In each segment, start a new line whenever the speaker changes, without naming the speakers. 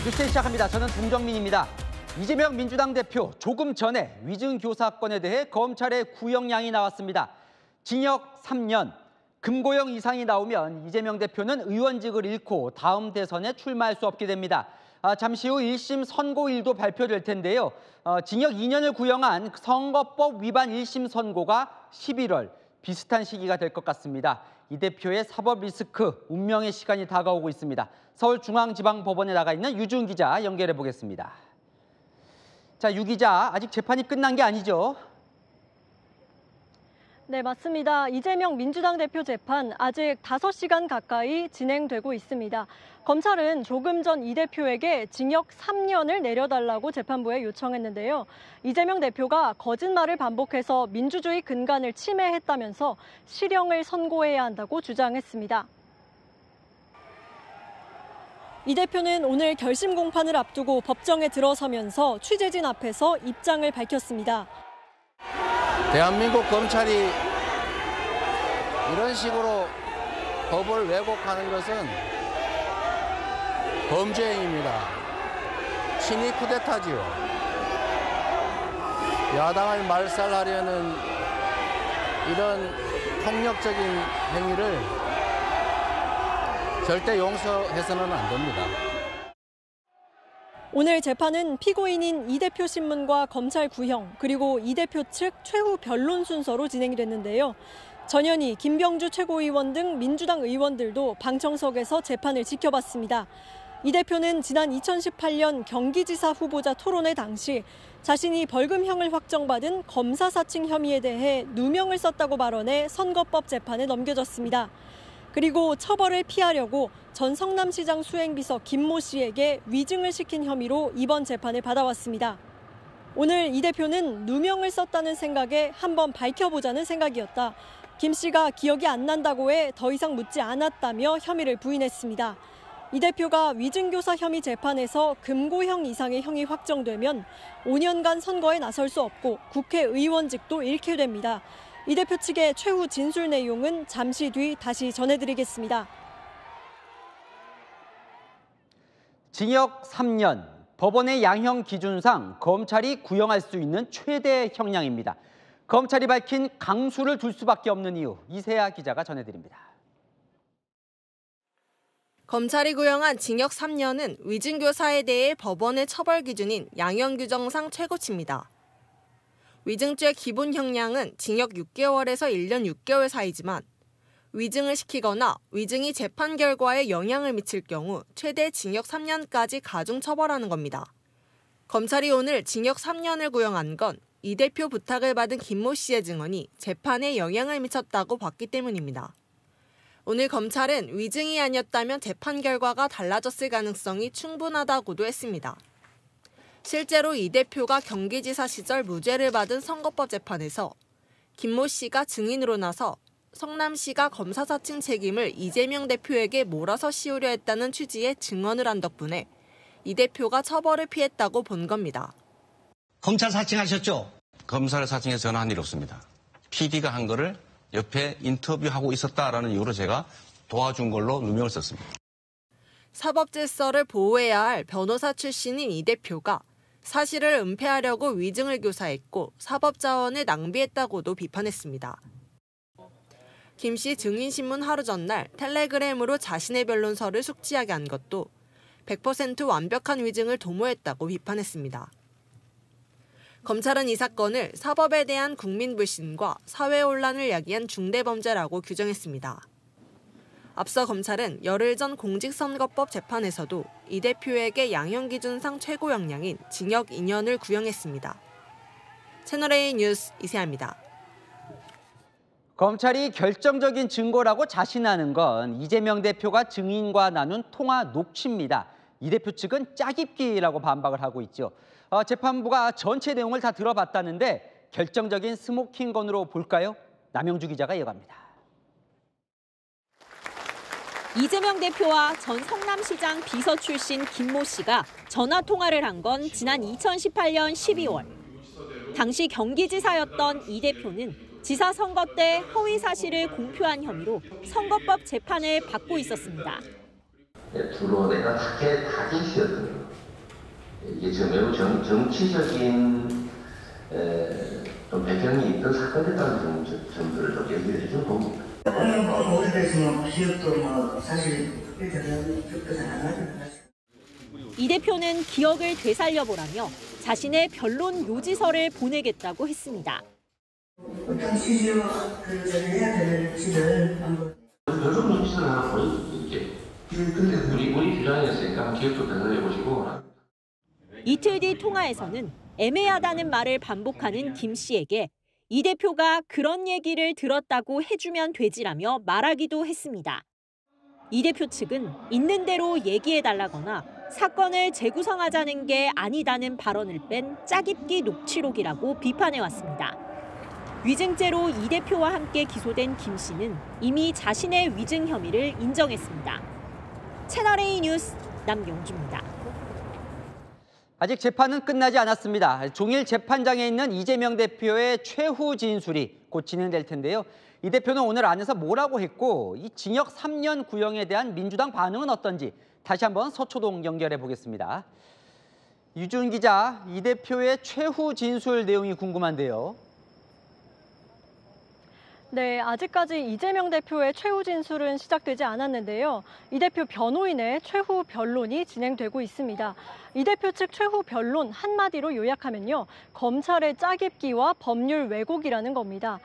뉴스 시작합니다. 저는 동정민입니다. 이재명 민주당 대표 조금 전에 위증교사건에 대해 검찰의 구형량이 나왔습니다. 징역 3년, 금고형 이상이 나오면 이재명 대표는 의원직을 잃고 다음 대선에 출마할 수 없게 됩니다. 잠시 후 1심 선고일도 발표될 텐데요. 징역 2년을 구형한 선거법 위반 1심 선고가 11월, 비슷한 시기가 될 것 같습니다. 이 대표의 사법 리스크, 운명의 시간이 다가오고 있습니다. 서울중앙지방법원에 나가 있는 유준 기자 연결해 보겠습니다. 자, 유 기자, 아직 재판이 끝난 게 아니죠?
네, 맞습니다. 이재명 민주당 대표 재판 아직 5시간 가까이 진행되고 있습니다. 검찰은 조금 전 이 대표에게 징역 3년을 내려달라고 재판부에 요청했는데요. 이재명 대표가 거짓말을 반복해서 민주주의 근간을 침해했다면서 실형을 선고해야 한다고 주장했습니다. 이 대표는 오늘 결심 공판을 앞두고 법정에 들어서면서 취재진 앞에서 입장을 밝혔습니다.
대한민국 검찰이 이런 식으로 법을 왜곡하는 것은 범죄 행위입니다. 친위 쿠데타지요. 야당을 말살하려는 이런 폭력적인 행위를 절대 용서해서는 안 됩니다.
오늘 재판은 피고인인 이 대표 신문과 검찰 구형, 그리고 이 대표 측 최후 변론 순서로 진행이 됐는데요. 전현희, 김병주 최고위원 등 민주당 의원들도 방청석에서 재판을 지켜봤습니다. 이 대표는 지난 2018년 경기지사 후보자 토론회 당시 자신이 벌금형을 확정받은 검사 사칭 혐의에 대해 누명을 썼다고 발언해 선거법 재판에 넘겨졌습니다. 그리고 처벌을 피하려고 전 성남시장 수행비서 김모 씨에게 위증을 시킨 혐의로 이번 재판을 받아왔습니다. 오늘 이 대표는 누명을 썼다는 생각에 한번 밝혀보자는 생각이었다. 김 씨가 기억이 안 난다고 해 더 이상 묻지 않았다며 혐의를 부인했습니다. 이 대표가 위증교사 혐의 재판에서 금고형 이상의 형이 확정되면 5년간 선거에 나설 수 없고 국회의원직도 잃게 됩니다. 이 대표 측의 최후 진술 내용은 잠시 뒤 다시 전해드리겠습니다.
징역 3년, 법원의 양형 기준상 검찰이 구형할 수 있는 최대 형량입니다. 검찰이 밝힌 강수를 둘 수밖에 없는 이유, 이세아 기자가 전해드립니다.
검찰이 구형한 징역 3년은 위증교사에 대해 법원의 처벌 기준인 양형 규정상 최고치입니다. 위증죄 기본 형량은 징역 6개월에서 1년 6개월 사이지만 위증을 시키거나 위증이 재판 결과에 영향을 미칠 경우 최대 징역 3년까지 가중 처벌하는 겁니다. 검찰이 오늘 징역 3년을 구형한 건 이 대표 부탁을 받은 김모 씨의 증언이 재판에 영향을 미쳤다고 봤기 때문입니다. 오늘 검찰은 위증이 아니었다면 재판 결과가 달라졌을 가능성이 충분하다고도 했습니다. 실제로 이 대표가 경기지사 시절 무죄를 받은 선거법 재판에서 김모 씨가 증인으로 나서 성남시가 검사 사칭 책임을 이재명 대표에게 몰아서 씌우려 했다는 취지의 증언을 한 덕분에 이 대표가 처벌을 피했다고 본 겁니다.
검찰 사칭하셨죠?
검사를 사칭해서 저는 한 일 없습니다. PD가 한 거를 옆에 인터뷰하고 있었다라는 이유로 제가 도와준 걸로 누명을 썼습니다.
사법 질서를 보호해야 할 변호사 출신인 이 대표가 사실을 은폐하려고 위증을 교사했고 사법 자원을 낭비했다고도 비판했습니다. 김 씨 증인신문 하루 전날 텔레그램으로 자신의 변론서를 숙지하게 한 것도 100% 완벽한 위증을 도모했다고 비판했습니다. 검찰은 이 사건을 사법에 대한 국민 불신과 사회 혼란을 야기한 중대범죄라고 규정했습니다. 앞서 검찰은 열흘 전 공직선거법 재판에서도 이 대표에게 양형기준상 최고 형량인 징역 2년을 구형했습니다. 채널A 뉴스 이세아입니다.
검찰이 결정적인 증거라고 자신하는 건 이재명 대표가 증인과 나눈 통화 녹취입니다. 이 대표 측은 짜깁기라고 반박을 하고 있죠. 재판부가 전체 내용을 다 들어봤다는데 결정적인 스모킹건으로 볼까요? 남영주 기자가 이어갑니다.
이재명 대표와 전 성남시장 비서 출신 김모 씨가 전화 통화를 한 건 지난 2018년 12월. 당시 경기지사였던 이 대표는 지사 선거 때 허위 사실을 공표한 혐의로 선거법 재판을 받고 있었습니다.
드론에다 타겟이었던 거. 이게 지금 매우 정치적인 좀 배경이 있던 사건이라는 점들을 좀 얘기를 해준 겁니다.
오늘 모델에서 기억도 사실
이 대표는 기억을 되살려보라며 자신의 변론 요지서를 보내겠다고 했습니다.
어떤 취지로 해야 될지를 한번.
변론 요지서를 하나 보여드릴게요. 근데 우리 주장이었으니까 기억도 되살려보시고.
이틀 뒤 통화에서는 애매하다는 말을 반복하는 김 씨에게 이 대표가 그런 얘기를 들었다고 해주면 되지라며 말하기도 했습니다. 이 대표 측은 있는 대로 얘기해달라거나 사건을 재구성하자는 게 아니다는 발언을 뺀 짜깁기 녹취록이라고 비판해왔습니다. 위증죄로 이 대표와 함께 기소된 김 씨는 이미 자신의 위증 혐의를 인정했습니다. 채널A 뉴스 남경주입니다.
아직 재판은 끝나지 않았습니다. 종일 재판장에 있는 이재명 대표의 최후 진술이 곧 진행될 텐데요. 이 대표는 오늘 안에서 뭐라고 했고 이 징역 3년 구형에 대한 민주당 반응은 어떤지 다시 한번 서초동 연결해 보겠습니다. 유준 기자, 이 대표의 최후 진술 내용이 궁금한데요.
네, 아직까지 이재명 대표의 최후 진술은 시작되지 않았는데요. 이 대표 변호인의 최후 변론이 진행되고 있습니다. 이 대표 측 최후 변론 한마디로 요약하면요. 검찰의 짜깁기와 법률 왜곡이라는 겁니다.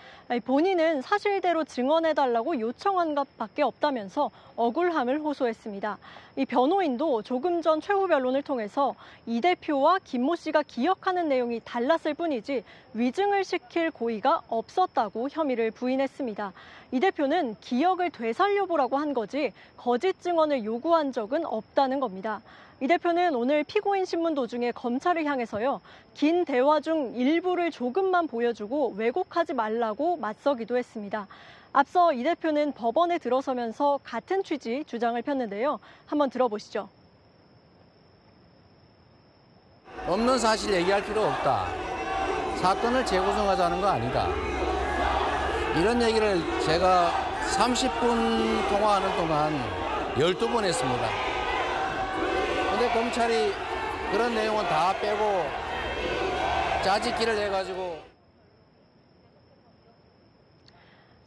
본인은 사실대로 증언해달라고 요청한 것밖에 없다면서 억울함을 호소했습니다. 이 변호인도 조금 전 최후 변론을 통해서 이 대표와 김모 씨가 기억하는 내용이 달랐을 뿐이지 위증을 시킬 고의가 없었다고 혐의를 부인했습니다. 이 대표는 기억을 되살려보라고 한 거지 거짓 증언을 요구한 적은 없다는 겁니다. 이 대표는 오늘 피고인 신문 도중에 검찰을 향해서요. 긴 대화 중 일부를 조금만 보여주고 왜곡하지 말라고 맞서기도 했습니다. 앞서 이 대표는 법원에 들어서면서 같은 취지 주장을 폈는데요. 한번 들어보시죠.
없는 사실 얘기할 필요 없다. 사건을 재구성하자는 거 아니다. 이런 얘기를 제가 30분 통화하는 동안 12번 했습니다. 근데 검찰이 그런 내용은 다 빼고 짜집기를 해가지고.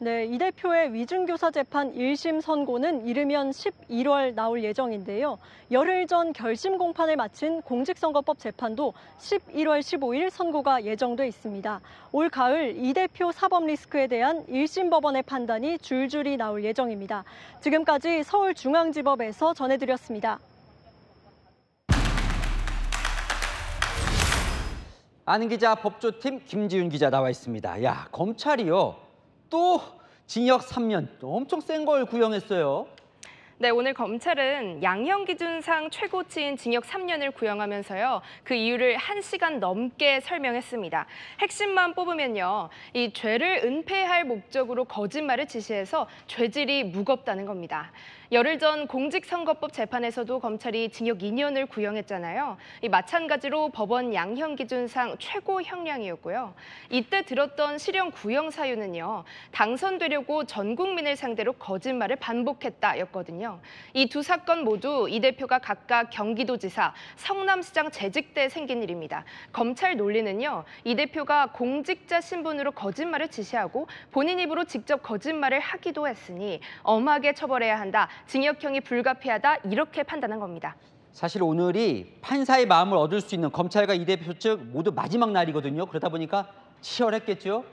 네, 이 대표의 위증교사 재판 1심 선고는 이르면 11월 나올 예정인데요. 열흘 전 결심 공판을 마친 공직선거법 재판도 11월 15일 선고가 예정돼 있습니다. 올 가을 이 대표 사법 리스크에 대한 1심 법원의 판단이 줄줄이 나올 예정입니다. 지금까지 서울중앙지법에서 전해드렸습니다.
아는 기자 법조팀 김지윤 기자 나와 있습니다. 야, 검찰이요. 또 징역 3년, 엄청 센 걸 구형했어요.
네, 오늘 검찰은 양형 기준상 최고치인 징역 3년을 구형하면서요. 그 이유를 1시간 넘게 설명했습니다. 핵심만 뽑으면요. 이 죄를 은폐할 목적으로 거짓말을 지시해서 죄질이 무겁다는 겁니다. 열흘 전 공직선거법 재판에서도 검찰이 징역 2년을 구형했잖아요. 마찬가지로 법원 양형 기준상 최고 형량이었고요. 이때 들었던 실형 구형 사유는요. 당선되려고 전 국민을 상대로 거짓말을 반복했다였거든요. 이 두 사건 모두 이 대표가 각각 경기도지사, 성남시장 재직 때 생긴 일입니다. 검찰 논리는요. 이 대표가 공직자 신분으로 거짓말을 지시하고 본인 입으로 직접 거짓말을 하기도 했으니 엄하게 처벌해야 한다. 징역형이 불가피하다 이렇게 판단한 겁니다.
사실 오늘이 판사의 마음을 얻을 수 있는 검찰과 이 대표 측 모두 마지막 날이거든요. 그러다 보니까 치열했겠죠?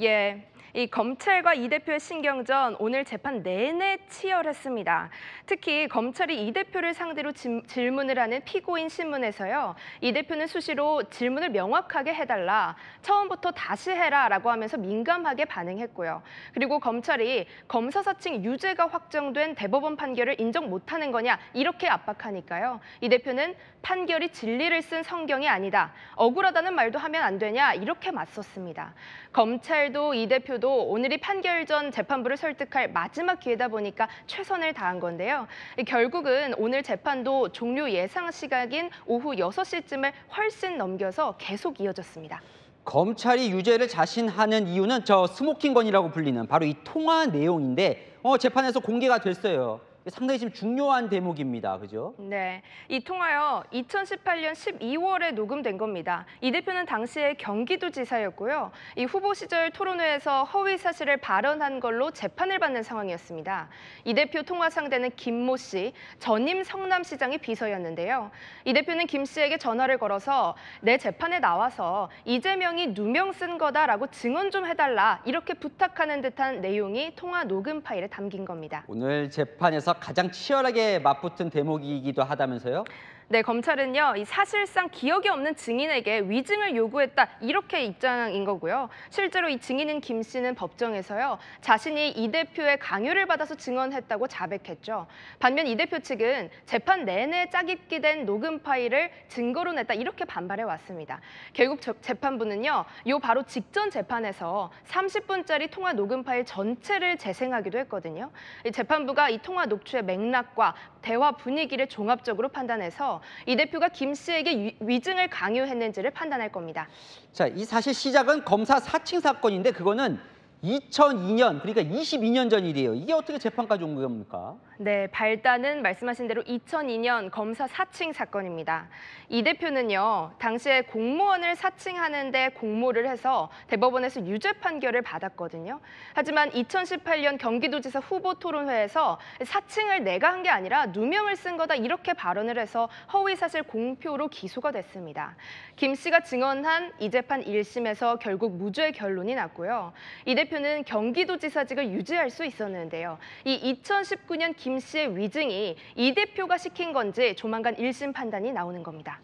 예. 이 검찰과 이 대표의 신경전 오늘 재판 내내 치열했습니다. 특히 검찰이 이 대표를 상대로 질문을 하는 피고인 신문에서요. 이 대표는 수시로 질문을 명확하게 해달라, 처음부터 다시 해라라고 하면서 민감하게 반응했고요. 그리고 검찰이 검사 사칭 유죄가 확정된 대법원 판결을 인정 못하는 거냐 이렇게 압박하니까요. 이 대표는 판결이 진리를 쓴 성경이 아니다, 억울하다는 말도 하면 안 되냐 이렇게 맞섰습니다. 검찰도 이 대표도 오늘이 판결 전 재판부를 설득할 마지막 기회다 보니까 최선을 다한 건데요. 결국은 오늘 재판도 종료 예상 시각인 오후 6시쯤을 훨씬 넘겨서 계속 이어졌습니다.
검찰이 유죄를 자신하는 이유는 저 스모킹건이라고 불리는 바로 이 통화 내용인데 재판에서 공개가 됐어요. 상당히 지금 중요한 대목입니다. 그죠?
네, 이 통화요 2018년 12월에 녹음된 겁니다. 이 대표는 당시에 경기도지사였고요. 이 후보 시절 토론회에서 허위 사실을 발언한 걸로 재판을 받는 상황이었습니다. 이 대표 통화 상대는 김모 씨, 전임 성남시장의 비서였는데요. 이 대표는 김 씨에게 전화를 걸어서 내 재판에 나와서 이재명이 누명 쓴 거다라고 증언 좀 해달라 이렇게 부탁하는 듯한 내용이 통화 녹음 파일에 담긴 겁니다.
오늘 재판에서 가장 치열하게 맞붙은 대목이기도 하다면서요?
네, 검찰은요, 이 사실상 기억이 없는 증인에게 위증을 요구했다 이렇게 입장인 거고요. 실제로 이 증인인 김 씨는 법정에서요, 자신이 이 대표의 강요를 받아서 증언했다고 자백했죠. 반면 이 대표 측은 재판 내내 짜깁기 된 녹음 파일을 증거로 냈다 이렇게 반발해 왔습니다. 결국 재판부는요, 요 바로 직전 재판에서 30분짜리 통화 녹음 파일 전체를 재생하기도 했거든요. 이 재판부가 이 통화 녹취의 맥락과 대화 분위기를 종합적으로 판단해서 이 대표가 김 씨에게 위증을 강요했는지를 판단할 겁니다.
자, 이 사실 시작은 검사 사칭 사건인데 그거는 2002년, 그러니까 22년 전 일이에요. 이게 어떻게 재판까지 온 겁니까?
네, 발단은 말씀하신 대로 2002년 검사 사칭 사건입니다. 이 대표는요, 당시에 공무원을 사칭하는데 공모를 해서 대법원에서 유죄 판결을 받았거든요. 하지만 2018년 경기도지사 후보 토론회에서 사칭을 내가 한 게 아니라 누명을 쓴 거다 이렇게 발언을 해서 허위사실 공표로 기소가 됐습니다. 김 씨가 증언한 이 재판 1심에서 결국 무죄 결론이 났고요. 이 대표는 경기도지사직을 유지할 수 있었는데요. 이 2019년 김 씨의 위증이 이 대표가 시킨 건지 조만간 1심 판단이 나오는 겁니다.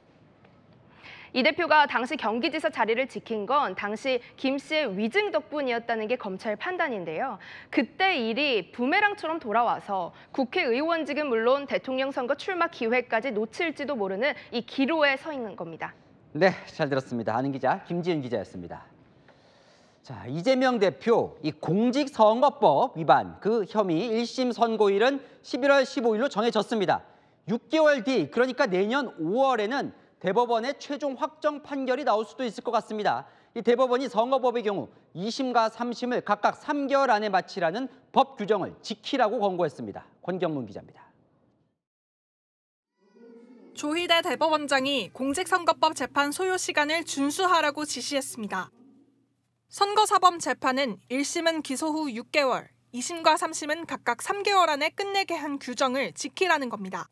이 대표가 당시 경기지사 자리를 지킨 건 당시 김 씨의 위증 덕분이었다는 게 검찰 판단인데요. 그때 일이 부메랑처럼 돌아와서 국회의원직은 물론 대통령 선거 출마 기회까지 놓칠지도 모르는 이 기로에 서 있는 겁니다.
네, 잘 들었습니다. 아는 기자 김지은 기자였습니다. 자, 이재명 대표 이 공직선거법 위반 그 혐의 1심 선고일은 11월 15일로 정해졌습니다. 6개월 뒤, 그러니까 내년 5월에는 대법원의 최종 확정 판결이 나올 수도 있을 것 같습니다. 이 대법원이 선거법의 경우 2심과 3심을 각각 3개월 안에 마치라는 법 규정을 지키라고 권고했습니다. 권경문 기자입니다.
조희대 대법원장이 공직선거법 재판 소요 시간을 준수하라고 지시했습니다. 선거사범 재판은 1심은 기소 후 6개월, 2심과 3심은 각각 3개월 안에 끝내게 한 규정을 지키라는 겁니다.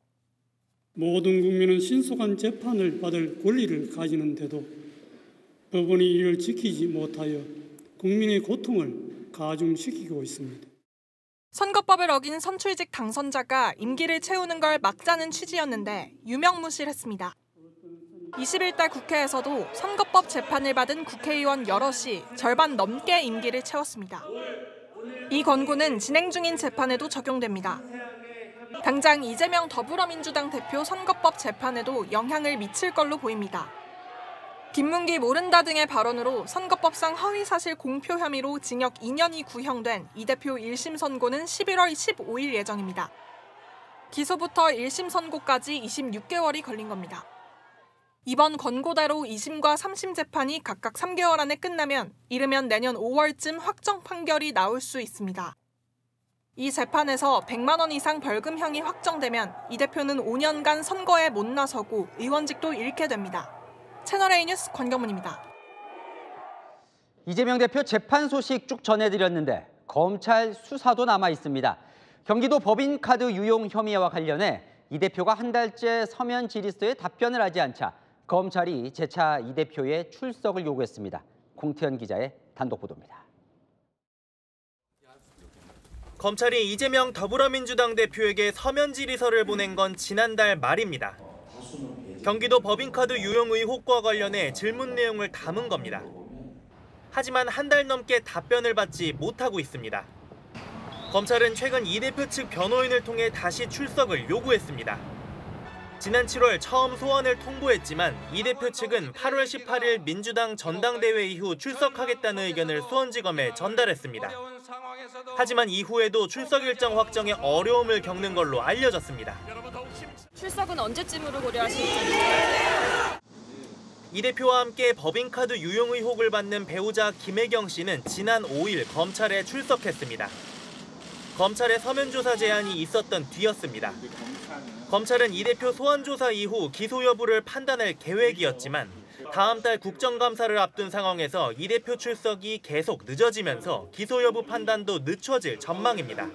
모든 국민은 신속한 재판을 받을 권리를 가지는데도 법원이 이를 지키지 못하여 국민의 고통을 가중시키고 있습니다.
선거법을 어긴 선출직 당선자가 임기를 채우는 걸 막자는 취지였는데 유명무실했습니다. 21대 국회에서도 선거법 재판을 받은 국회의원 여럿이 절반 넘게 임기를 채웠습니다. 이 권고는 진행 중인 재판에도 적용됩니다. 당장 이재명 더불어민주당 대표 선거법 재판에도 영향을 미칠 걸로 보입니다. 김문기 모른다 등의 발언으로 선거법상 허위사실 공표 혐의로 징역 2년이 구형된 이 대표 1심 선고는 11월 15일 예정입니다. 기소부터 1심 선고까지 26개월이 걸린 겁니다. 이번 권고대로 2심과 3심 재판이 각각 3개월 안에 끝나면 이르면 내년 5월쯤 확정 판결이 나올 수 있습니다. 이 재판에서 100만 원 이상 벌금형이 확정되면 이 대표는 5년간 선거에 못 나서고 의원직도 잃게 됩니다. 채널A 뉴스 권경문입니다.
이재명 대표 재판 소식 쭉 전해드렸는데 검찰 수사도 남아 있습니다. 경기도 법인카드 유용 혐의와 관련해 이 대표가 한 달째 서면 질의서에 답변을 하지 않자 검찰이 재차 이 대표의 출석을 요구했습니다. 공태현 기자의 단독 보도입니다.
검찰이 이재명 더불어민주당 대표에게 서면 질의서를 보낸 건 지난달 말입니다. 경기도 법인카드 유용 의혹과 관련해 질문 내용을 담은 겁니다. 하지만 한 달 넘게 답변을 받지 못하고 있습니다. 검찰은 최근 이 대표 측 변호인을 통해 다시 출석을 요구했습니다. 지난 7월 처음 소환을 통보했지만 이 대표 측은 8월 18일 민주당 전당대회 이후 출석하겠다는 의견을 수원지검에 전달했습니다. 하지만 이후에도 출석 일정 확정에 어려움을 겪는 걸로 알려졌습니다.
출석은 언제쯤으로 고려하실지?
이 대표와 함께 법인카드 유용 의혹을 받는 배우자 김혜경 씨는 지난 5일 검찰에 출석했습니다. 검찰의 서면 조사 제안이 있었던 뒤였습니다. 검찰은 이 대표 소환 조사 이후 기소 여부를 판단할 계획이었지만 다음 달 국정감사를 앞둔 상황에서 이 대표 출석이 계속 늦어지면서 기소 여부 판단도 늦춰질 전망입니다.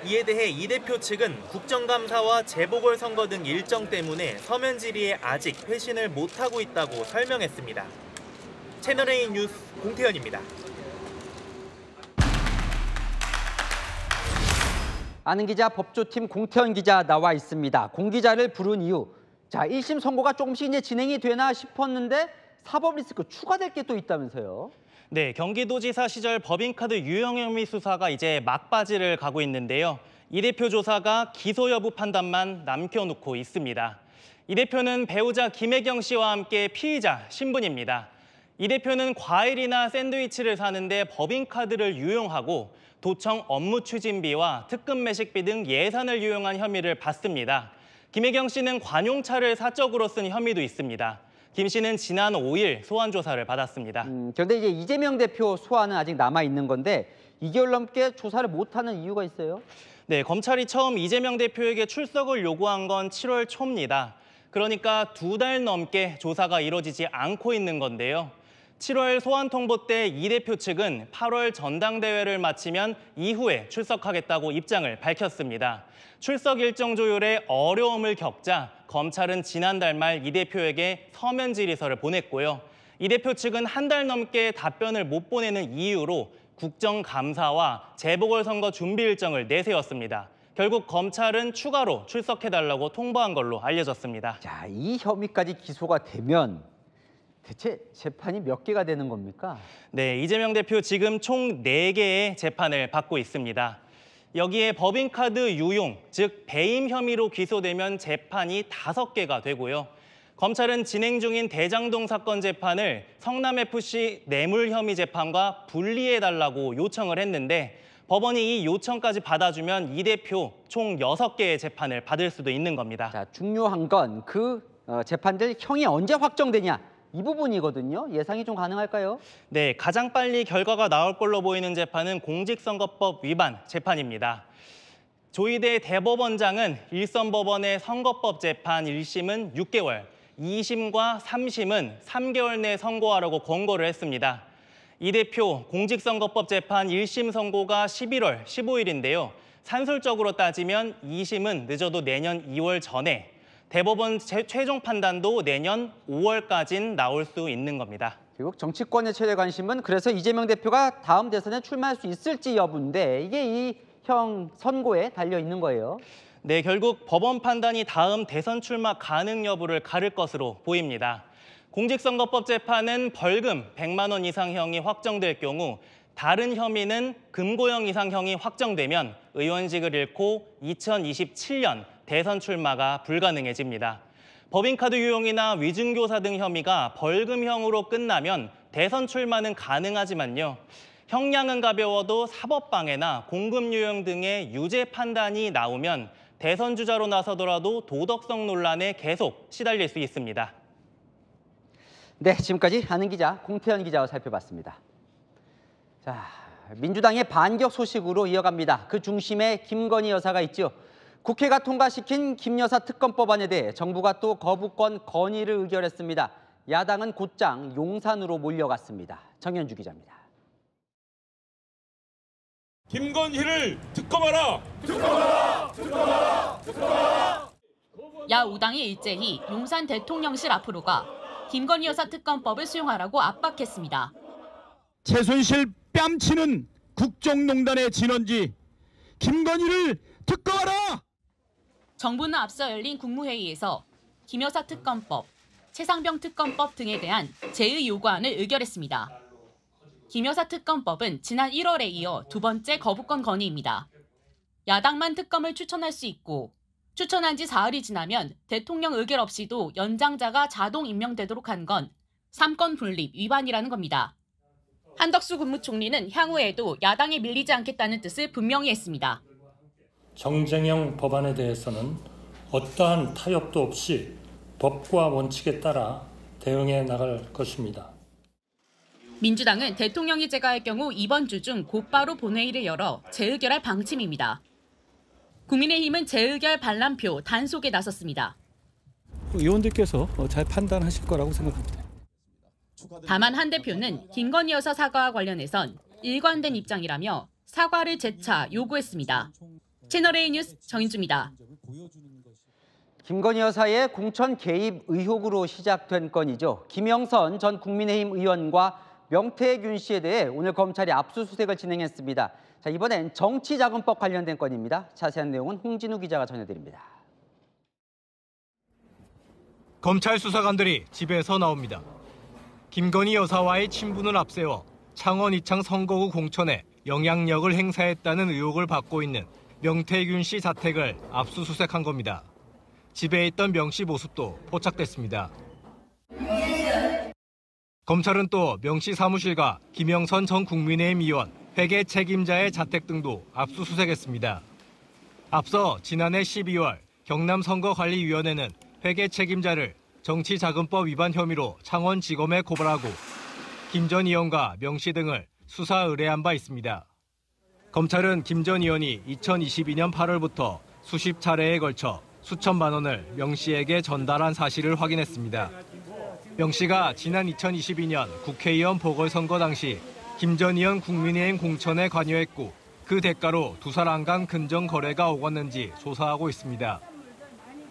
이에 대해 이 대표 측은 국정감사와 재보궐선거 등 일정 때문에 서면 질의에 아직 회신을 못하고 있다고 설명했습니다. 채널A 뉴스 공태현입니다.
아는 기자 법조팀 공태현 기자 나와 있습니다. 공 기자를 부른 이유. 자, 1심 선고가 조금씩 이제 진행이 되나 싶었는데 사법 리스크 추가될 게 또 있다면서요?
네, 경기도지사 시절 법인카드 유용 혐의 수사가 이제 막바지를 가고 있는데요. 이 대표 조사가 기소 여부 판단만 남겨놓고 있습니다. 이 대표는 배우자 김혜경 씨와 함께 피의자 신분입니다. 이 대표는 과일이나 샌드위치를 사는데 법인카드를 유용하고 도청 업무 추진비와 특급 매식비 등 예산을 유용한 혐의를 받습니다. 김혜경 씨는 관용차를 사적으로 쓴 혐의도 있습니다. 김 씨는 지난 5일 소환 조사를 받았습니다.
그런데 이제 이재명 대표 소환은 아직 남아 있는 건데 2개월 넘게 조사를 못하는 이유가 있어요?
네, 검찰이 처음 이재명 대표에게 출석을 요구한 건 7월 초입니다. 그러니까 2달 넘게 조사가 이루어지지 않고 있는 건데요. 7월 소환 통보 때 이 대표 측은 8월 전당대회를 마치면 이후에 출석하겠다고 입장을 밝혔습니다. 출석 일정 조율에 어려움을 겪자 검찰은 지난달 말 이 대표에게 서면 질의서를 보냈고요. 이 대표 측은 한 달 넘게 답변을 못 보내는 이유로 국정감사와 재보궐선거 준비 일정을 내세웠습니다. 결국 검찰은 추가로 출석해달라고 통보한 걸로 알려졌습니다.
자, 이 혐의까지 기소가 되면 대체 재판이 몇 개가 되는 겁니까?
네, 이재명 대표 지금 총 4개의 재판을 받고 있습니다. 여기에 법인카드 유용, 즉 배임 혐의로 기소되면 재판이 5개가 되고요. 검찰은 진행 중인 대장동 사건 재판을 성남FC 뇌물 혐의 재판과 분리해달라고 요청을 했는데 법원이 이 요청까지 받아주면 이 대표 총 6개의 재판을 받을 수도 있는 겁니다.
자, 중요한 건 그 재판들 형이 언제 확정되냐 이 부분이거든요. 예상이 좀 가능할까요?
네, 가장 빨리 결과가 나올 걸로 보이는 재판은 공직선거법 위반 재판입니다. 조희대 대법원장은 일선법원의 선거법 재판 1심은 6개월, 2심과 3심은 3개월 내 선고하라고 권고를 했습니다. 이 대표 공직선거법 재판 1심 선고가 11월 15일인데요. 산술적으로 따지면 2심은 늦어도 내년 2월 전에, 대법원 최종 판단도 내년 5월까지는 나올 수 있는 겁니다.
결국 정치권의 최대 관심은 그래서 이재명 대표가 다음 대선에 출마할 수 있을지 여부인데 이게 이 형 선고에 달려 있는 거예요.
네, 결국 법원 판단이 다음 대선 출마 가능 여부를 가를 것으로 보입니다. 공직선거법 재판은 벌금 100만 원 이상형이 확정될 경우 다른 혐의는 금고형 이상형이 확정되면 의원직을 잃고 2027년 대선 출마가 불가능해집니다. 법인카드 유용이나 위증교사 등 혐의가 벌금형으로 끝나면 대선 출마는 가능하지만요. 형량은 가벼워도 사법방해나 공금유용 등의 유죄 판단이 나오면 대선 주자로 나서더라도 도덕성 논란에 계속 시달릴 수 있습니다.
네, 지금까지 아는 기자 공태현 기자와 살펴봤습니다. 자, 민주당의 반격 소식으로 이어갑니다. 그 중심에 김건희 여사가 있죠. 국회가 통과시킨 김 여사 특검법안에 대해 정부가 또 거부권 건의를 의결했습니다. 야당은 곧장 용산으로 몰려갔습니다. 정현주 기자입니다.
김건희를 특검하라! 특검하라! 특검하라! 특검하라!
야5당이 일제히 용산 대통령실 앞으로 가 김건희 여사 특검법을 수용하라고 압박했습니다.
최순실 뺨치는 국정농단의 진원지 김건희를 특검하라!
정부는 앞서 열린 국무회의에서 김 여사 특검법, 최상병 특검법 등에 대한 제의 요구안을 의결했습니다. 김 여사 특검법은 지난 1월에 이어 2번째 거부권 건의입니다. 야당만 특검을 추천할 수 있고 추천한 지 사흘이 지나면 대통령 의결 없이도 연장자가 자동 임명되도록 한 건 3권 분립 위반이라는 겁니다. 한덕수 국무총리는 향후에도 야당에 밀리지 않겠다는 뜻을 분명히 했습니다.
정쟁형 법안에 대해서는 어떠한 타협도 없이 법과 원칙에 따라 대응해 나갈 것입니다.
민주당은 대통령이 제거할 경우 이번 주 중 곧바로 본회의를 열어 재의결할 방침입니다. 국민의힘은 재의결 반란표 단속에 나섰습니다.
의원들께서 잘 판단하실 거라고 생각합니다.
다만 한 대표는 김건희 여사 사과와 관련해선 일관된 입장이라며 사과를 재차 요구했습니다. 채널A 뉴스 정인주입니다.
김건희 여사의 공천 개입 의혹으로 시작된 건이죠. 김영선 전 국민의힘 의원과 명태균 씨에 대해 오늘 검찰이 압수수색을 진행했습니다. 자, 이번엔 정치자금법 관련된 건입니다. 자세한 내용은 홍진우 기자가 전해드립니다.
검찰 수사관들이 집에서 나옵니다. 김건희 여사와의 친분을 앞세워 창원 이창 선거구 공천에 영향력을 행사했다는 의혹을 받고 있는 명태균 씨 자택을 압수수색한 겁니다. 집에 있던 명 씨 모습도 포착됐습니다. 검찰은 또 명 씨 사무실과 김영선 전 국민의힘 의원, 회계 책임자의 자택 등도 압수수색했습니다. 앞서 지난해 12월 경남선거관리위원회는 회계 책임자를 정치자금법 위반 혐의로 창원지검에 고발하고 김 전 의원과 명 씨 등을 수사 의뢰한 바 있습니다. 검찰은 김 전 의원이 2022년 8월부터 수십 차례에 걸쳐 수천만 원을 명 씨에게 전달한 사실을 확인했습니다. 명 씨가 지난 2022년 국회의원 보궐선거 당시 김 전 의원 국민의힘 공천에 관여했고 그 대가로 두 사람 간 금전 거래가 오갔는지 조사하고 있습니다.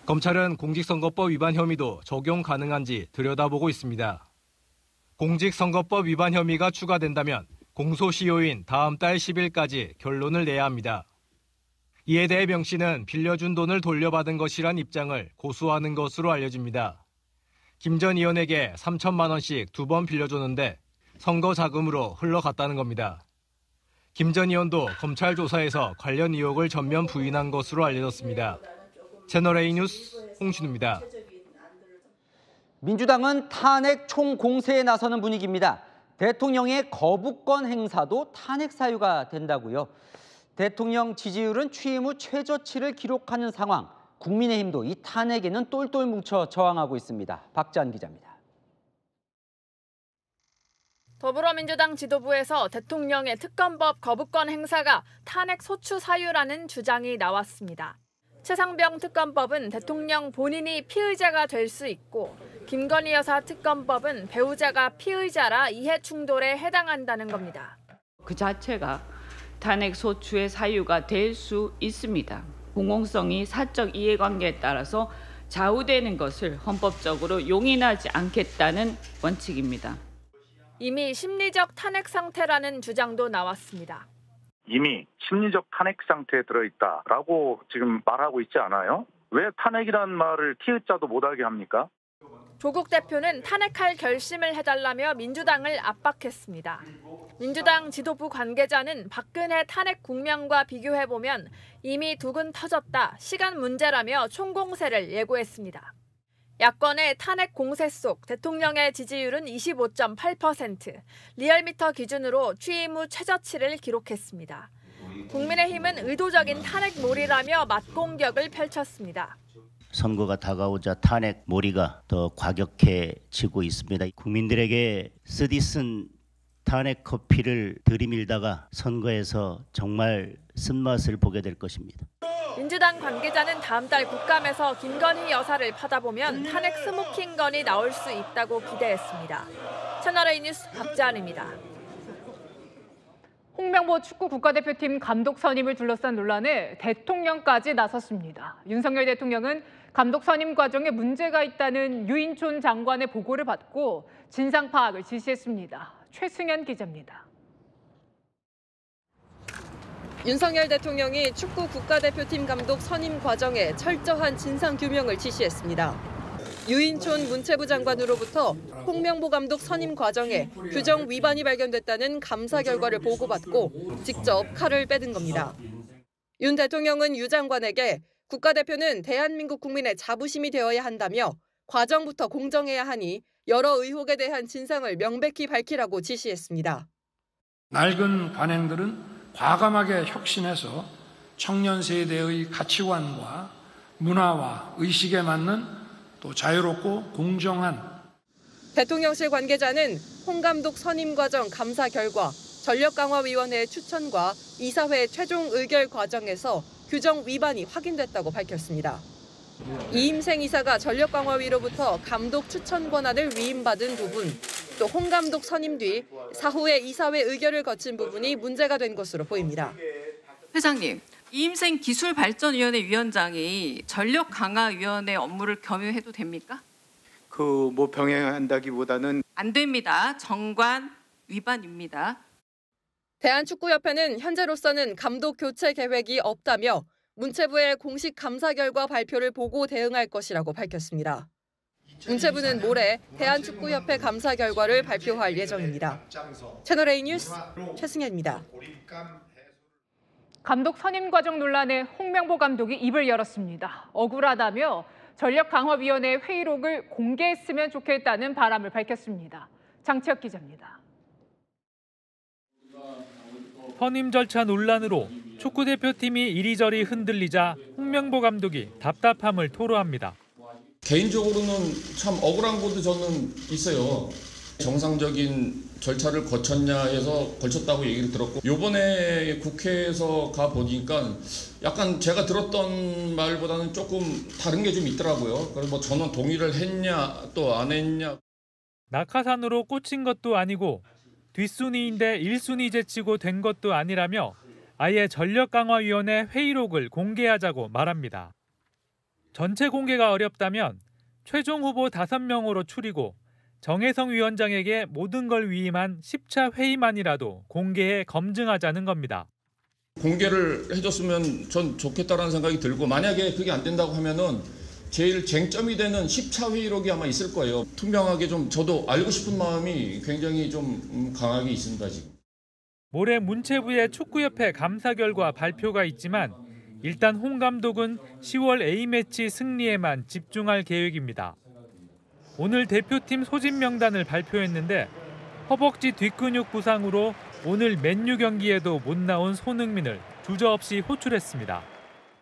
검찰은 공직선거법 위반 혐의도 적용 가능한지 들여다보고 있습니다. 공직선거법 위반 혐의가 추가된다면 공소시효인 다음 달 10일까지 결론을 내야 합니다. 이에 대해 명 씨는 빌려준 돈을 돌려받은 것이란 입장을 고수하는 것으로 알려집니다. 김 전 의원에게 3천만 원씩 2번 빌려줬는데 선거 자금으로 흘러갔다는 겁니다. 김 전 의원도 검찰 조사에서 관련 의혹을 전면 부인한 것으로 알려졌습니다. 채널A 뉴스 홍진우입니다.
민주당은 탄핵 총공세에 나서는 분위기입니다. 대통령의 거부권 행사도 탄핵 사유가 된다고요. 대통령 지지율은 취임 후 최저치를 기록하는 상황. 국민의힘도 이 탄핵에는 똘똘 뭉쳐 저항하고 있습니다. 박지한 기자입니다.
더불어민주당 지도부에서 대통령의 특검법 거부권 행사가 탄핵 소추 사유라는 주장이 나왔습니다. 최상병 특검법은 대통령 본인이 피의자가 될 수 있고 김건희 여사 특검법은 배우자가 피의자라 이해 충돌에 해당한다는 겁니다.
그 자체가 탄핵 소추의 사유가 될 수 있습니다. 공공성이 사적 이해관계에 따라서 좌우되는 것을 헌법적으로 용인하지 않겠다는 원칙입니다.
이미 심리적 탄핵 상태라는 주장도 나왔습니다.
이미 심리적 탄핵 상태에 들어있다라고 지금 말하고 있지 않아요? 왜 탄핵이라는 말을 티읕자도 못하게 합니까?
조국 대표는 탄핵할 결심을 해달라며 민주당을 압박했습니다. 민주당 지도부 관계자는 박근혜 탄핵 국면과 비교해보면 이미 두근 터졌다, 시간 문제라며 총공세를 예고했습니다. 야권의 탄핵 공세 속 대통령의 지지율은 25.8%, 리얼미터 기준으로 취임 후 최저치를 기록했습니다. 국민의힘은 의도적인 탄핵 몰이라며 맞공격을 펼쳤습니다.
선거가 다가오자 탄핵 몰이가 더 과격해지고 있습니다. 국민들에게 쓰디쓴 탄핵 커피를 들이밀다가 선거에서 정말 쓴맛을 보게 될 것입니다.
민주당 관계자는 다음 달 국감에서 김건희 여사를 파다보면 탄핵 스모킹 건이 나올 수 있다고 기대했습니다. 채널A 뉴스 박지한입니다.
홍명보 축구 국가대표팀 감독 선임을 둘러싼 논란에 대통령까지 나섰습니다. 윤석열 대통령은 감독 선임 과정에 문제가 있다는 유인촌 장관의 보고를 받고 진상 파악을 지시했습니다. 최승현 기자입니다.
윤석열 대통령이 축구 국가대표팀 감독 선임 과정에 철저한 진상 규명을 지시했습니다. 유인촌 문체부 장관으로부터 홍명보 감독 선임 과정에 규정 위반이 발견됐다는 감사 결과를 보고받고 직접 칼을 빼든 겁니다. 윤 대통령은 유 장관에게 국가대표는 대한민국 국민의 자부심이 되어야 한다며 과정부터 공정해야 하니 여러 의혹에 대한 진상을 명백히 밝히라고 지시했습니다.
낡은 관행들은 과감하게 혁신해서 청년 세대의 가치관과 문화와 의식에 맞는 또 자유롭고 공정한
대통령실 관계자는 홍 감독 선임 과정 감사 결과 전력강화위원회 추천과 이사회 최종 의결 과정에서 규정 위반이 확인됐다고 밝혔습니다. 이임생 이사가 전력강화위로부터 감독 추천 권한을 위임받은 부분, 또 홍 감독 선임 뒤 사후에 이사회 의결을 거친 부분이 문제가 된 것으로 보입니다.
회장님, 이임생 기술발전위원회 위원장이 전력강화위원회 업무를 겸용해도 됩니까?
병행한다기보다는
안 됩니다. 정관 위반입니다.
대한축구협회는 현재로서는 감독 교체 계획이 없다며 문체부의 공식 감사 결과 발표를 보고 대응할 것이라고 밝혔습니다. 문체부는 모레 대한축구협회 감사 결과를 발표할 예정입니다. 채널A 뉴스 최승현입니다.
감독 선임 과정 논란에 홍명보 감독이 입을 열었습니다. 억울하다며 전력강화위원회 회의록을 공개했으면 좋겠다는 바람을 밝혔습니다. 장치혁 기자입니다.
선임 절차 논란으로 축구대표팀이 이리저리 흔들리자 홍명보 감독이 답답함을 토로합니다.
개인적으로는 참 억울한 것도 저는 있어요. 정상적인 절차를 거쳤냐 해서 걸쳤다고 얘기를 들었고, 이번에 국회에서 가보니까 약간 제가 들었던 말보다는 조금 다른 게 좀 있더라고요. 그래서 저는 동의를 했냐 또 안 했냐.
낙하산으로 꽂힌 것도 아니고 뒷순위인데 1순위 제치고 된 것도 아니라며 아예 전력강화위원회 회의록을 공개하자고 말합니다. 전체 공개가 어렵다면 최종 후보 5명으로 추리고 정혜성 위원장에게 모든 걸 위임한 10차 회의만이라도 공개해 검증하자는 겁니다.
공개를 해줬으면 전 좋겠다라는 생각이 들고, 만약에 그게 안 된다고 하면은 제일 쟁점이 되는 10차 회의록이 아마 있을 거예요. 투명하게 좀 저도 알고 싶은 마음이 굉장히 좀 강하게 있습니다, 지금.
모레 문체부의 축구협회 감사 결과 발표가 있지만 일단 홍 감독은 10월 A매치 승리에만 집중할 계획입니다. 오늘 대표팀 소집 명단을 발표했는데 허벅지 뒷근육 부상으로 오늘 맨유 경기에도 못 나온 손흥민을 주저없이 호출했습니다.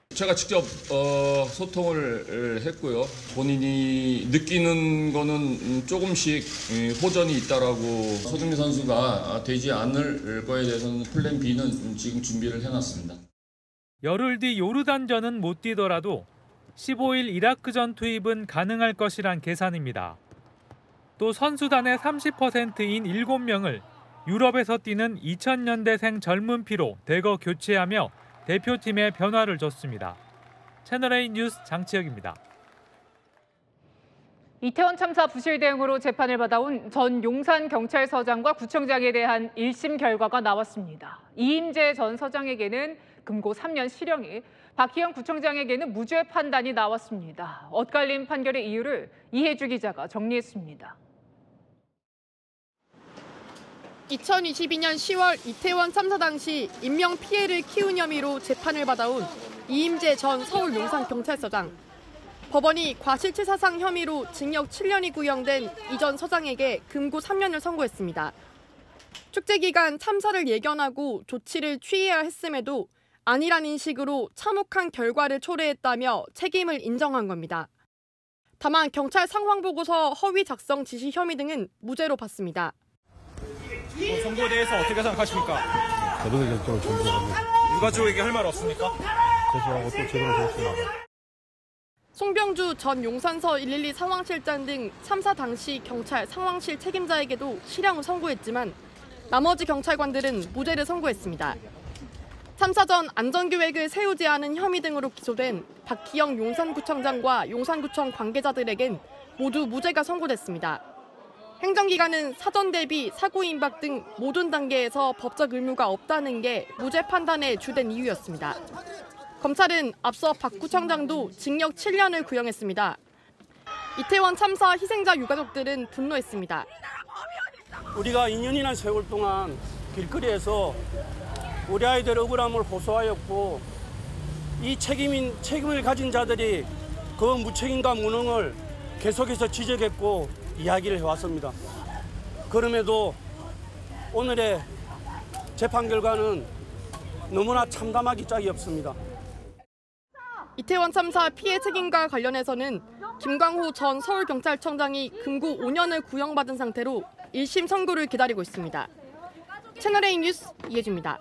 제가 직접 소통을 했고요. 본인이 느끼는 거는 조금씩 호전이 있다라고, 손흥민 선수가 되지 않을 거에 대해서는 플랜 B는 지금 준비를 해놨습니다.
열흘 뒤 요르단전은 못 뛰더라도 15일 이라크전 투입은 가능할 것이란 계산입니다. 또 선수단의 30%인 7명을 유럽에서 뛰는 2000년대생 젊은 피로 대거 교체하며 대표팀에 변화를 줬습니다. 채널A 뉴스 장치혁입니다.
이태원 참사 부실 대응으로 재판을 받아온 전 용산경찰서장과 구청장에 대한 1심 결과가 나왔습니다. 이임재 전 서장에게는 금고 3년 실형이, 박희영 구청장에게는 무죄 판단이 나왔습니다. 엇갈린 판결의 이유를 이혜주 기자가 정리했습니다.
2022년 10월 이태원 참사 당시 인명 피해를 키운 혐의로 재판을 받아온 이임재 전 서울 용산경찰서장. 법원이 과실치 사상 혐의로 징역 7년이 구형된 이 전 서장에게 금고 3년을 선고했습니다. 축제 기간 참사를 예견하고 조치를 취해야 했음에도 아니라는 식으로 참혹한 결과를 초래했다며 책임을 인정한 겁니다. 다만 경찰 상황보고서 허위 작성 지시 혐의 등은 무죄로 봤습니다.
선고에 대해서 어떻게 생각하십니까?
저도 결정을 존중합니다.
유가족에게 할 말 없습니까?
죄송하고 또 제대로 조심하고.
송병주 전 용산서 112 상황실장 등 참사 당시 경찰 상황실 책임자에게도 실형을 선고했지만 나머지 경찰관들은 무죄를 선고했습니다. 참사 전 안전계획을 세우지 않은 혐의 등으로 기소된 박희영 용산구청장과 용산구청 관계자들에겐 모두 무죄가 선고됐습니다. 행정기관은 사전 대비, 사고 임박 등 모든 단계에서 법적 의무가 없다는 게 무죄 판단의 주된 이유였습니다. 검찰은 앞서 박 구청장도 징역 7년을 구형했습니다. 이태원 참사 희생자 유가족들은 분노했습니다.
우리가 2년이나 세월 동안 길거리에서 우리 아이들의 억울함을 호소하였고, 이 책임을 가진 자들이 그 무책임과 무능을 계속해서 지적했고 이야기를 해왔습니다. 그럼에도 오늘의 재판 결과는 너무나 참담하기 짝이 없습니다.
이태원 참사 피해 책임과 관련해서는 김광호 전 서울경찰청장이 금고 5년을 구형받은 상태로 1심 선고를 기다리고 있습니다. 채널A 뉴스 이혜주입니다.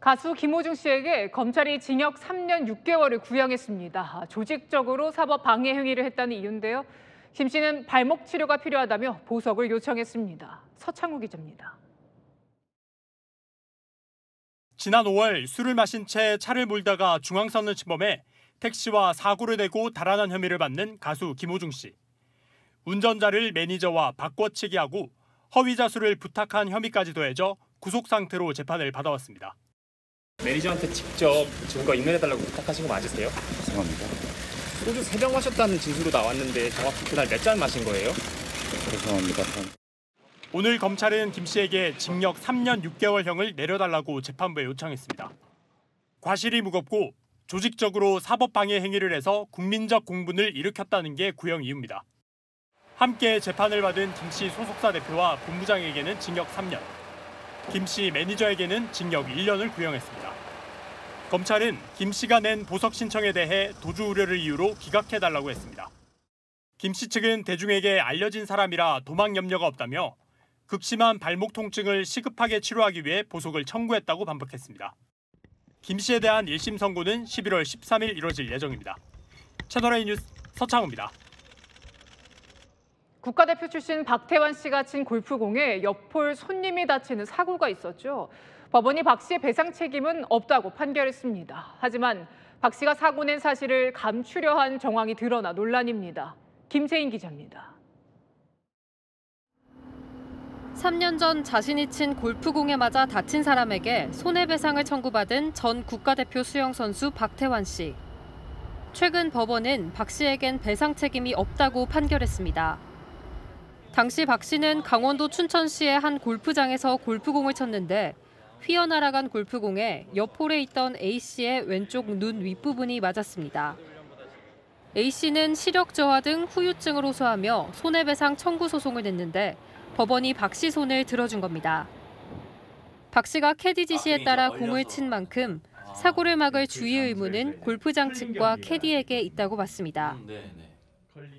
가수 김호중 씨에게 검찰이 징역 3년 6개월을 구형했습니다. 조직적으로 사법 방해 행위를 했다는 이유인데요. 김 씨는 발목 치료가 필요하다며 보석을 요청했습니다. 서창우 기자입니다.
지난 5월 술을 마신 채 차를 몰다가 중앙선을 침범해 택시와 사고를 내고 달아난 혐의를 받는 가수 김호중 씨. 운전자를 매니저와 바꿔치기 하고 허위 자수를 부탁한 혐의까지 더해져 구속 상태로 재판을 받아왔습니다.
매니저한테 직접 증거 인멸해달라고 부탁하신 거 맞으세요?
죄송합니다.
소주 3병 마셨다는 진술로 나왔는데 정확히 그날 몇 잔 마신 거예요?
죄송합니다.
오늘 검찰은 김 씨에게 징역 3년 6개월형을 내려달라고 재판부에 요청했습니다. 과실이 무겁고 조직적으로 사법방해 행위를 해서 국민적 공분을 일으켰다는 게 구형 이유입니다. 함께 재판을 받은 김 씨 소속사 대표와 본부장에게는 징역 3년, 김 씨 매니저에게는 징역 1년을 구형했습니다. 검찰은 김 씨가 낸 보석 신청에 대해 도주 우려를 이유로 기각해달라고 했습니다. 김 씨 측은 대중에게 알려진 사람이라 도망 염려가 없다며 극심한 발목 통증을 시급하게 치료하기 위해 보석을 청구했다고 반박했습니다. 김 씨에 대한 1심 선고는 11월 13일 이뤄질 예정입니다. 채널A 뉴스 서창우입니다.
국가대표 출신 박태환 씨가 친 골프공에 옆홀 손님이 다치는 사고가 있었죠. 법원이 박 씨의 배상 책임은 없다고 판결했습니다. 하지만 박 씨가 사고 낸 사실을 감추려 한 정황이 드러나 논란입니다. 김세인 기자입니다.
3년 전 자신이 친 골프공에 맞아 다친 사람에게 손해배상을 청구받은 전 국가대표 수영선수 박태환 씨. 최근 법원은 박 씨에겐 배상 책임이 없다고 판결했습니다. 당시 박 씨는 강원도 춘천시의 한 골프장에서 골프공을 쳤는데 휘어날아간 골프공에 옆홀에 있던 A 씨의 왼쪽 눈 윗부분이 맞았습니다. A 씨는 시력 저하 등 후유증을 호소하며 손해배상 청구 소송을 냈는데 법원이 박 씨 손을 들어준 겁니다. 박 씨가 캐디 지시에 따라 공을 친 만큼 사고를 막을 주의 의무는 골프장 측과 캐디에게 있다고 봤습니다.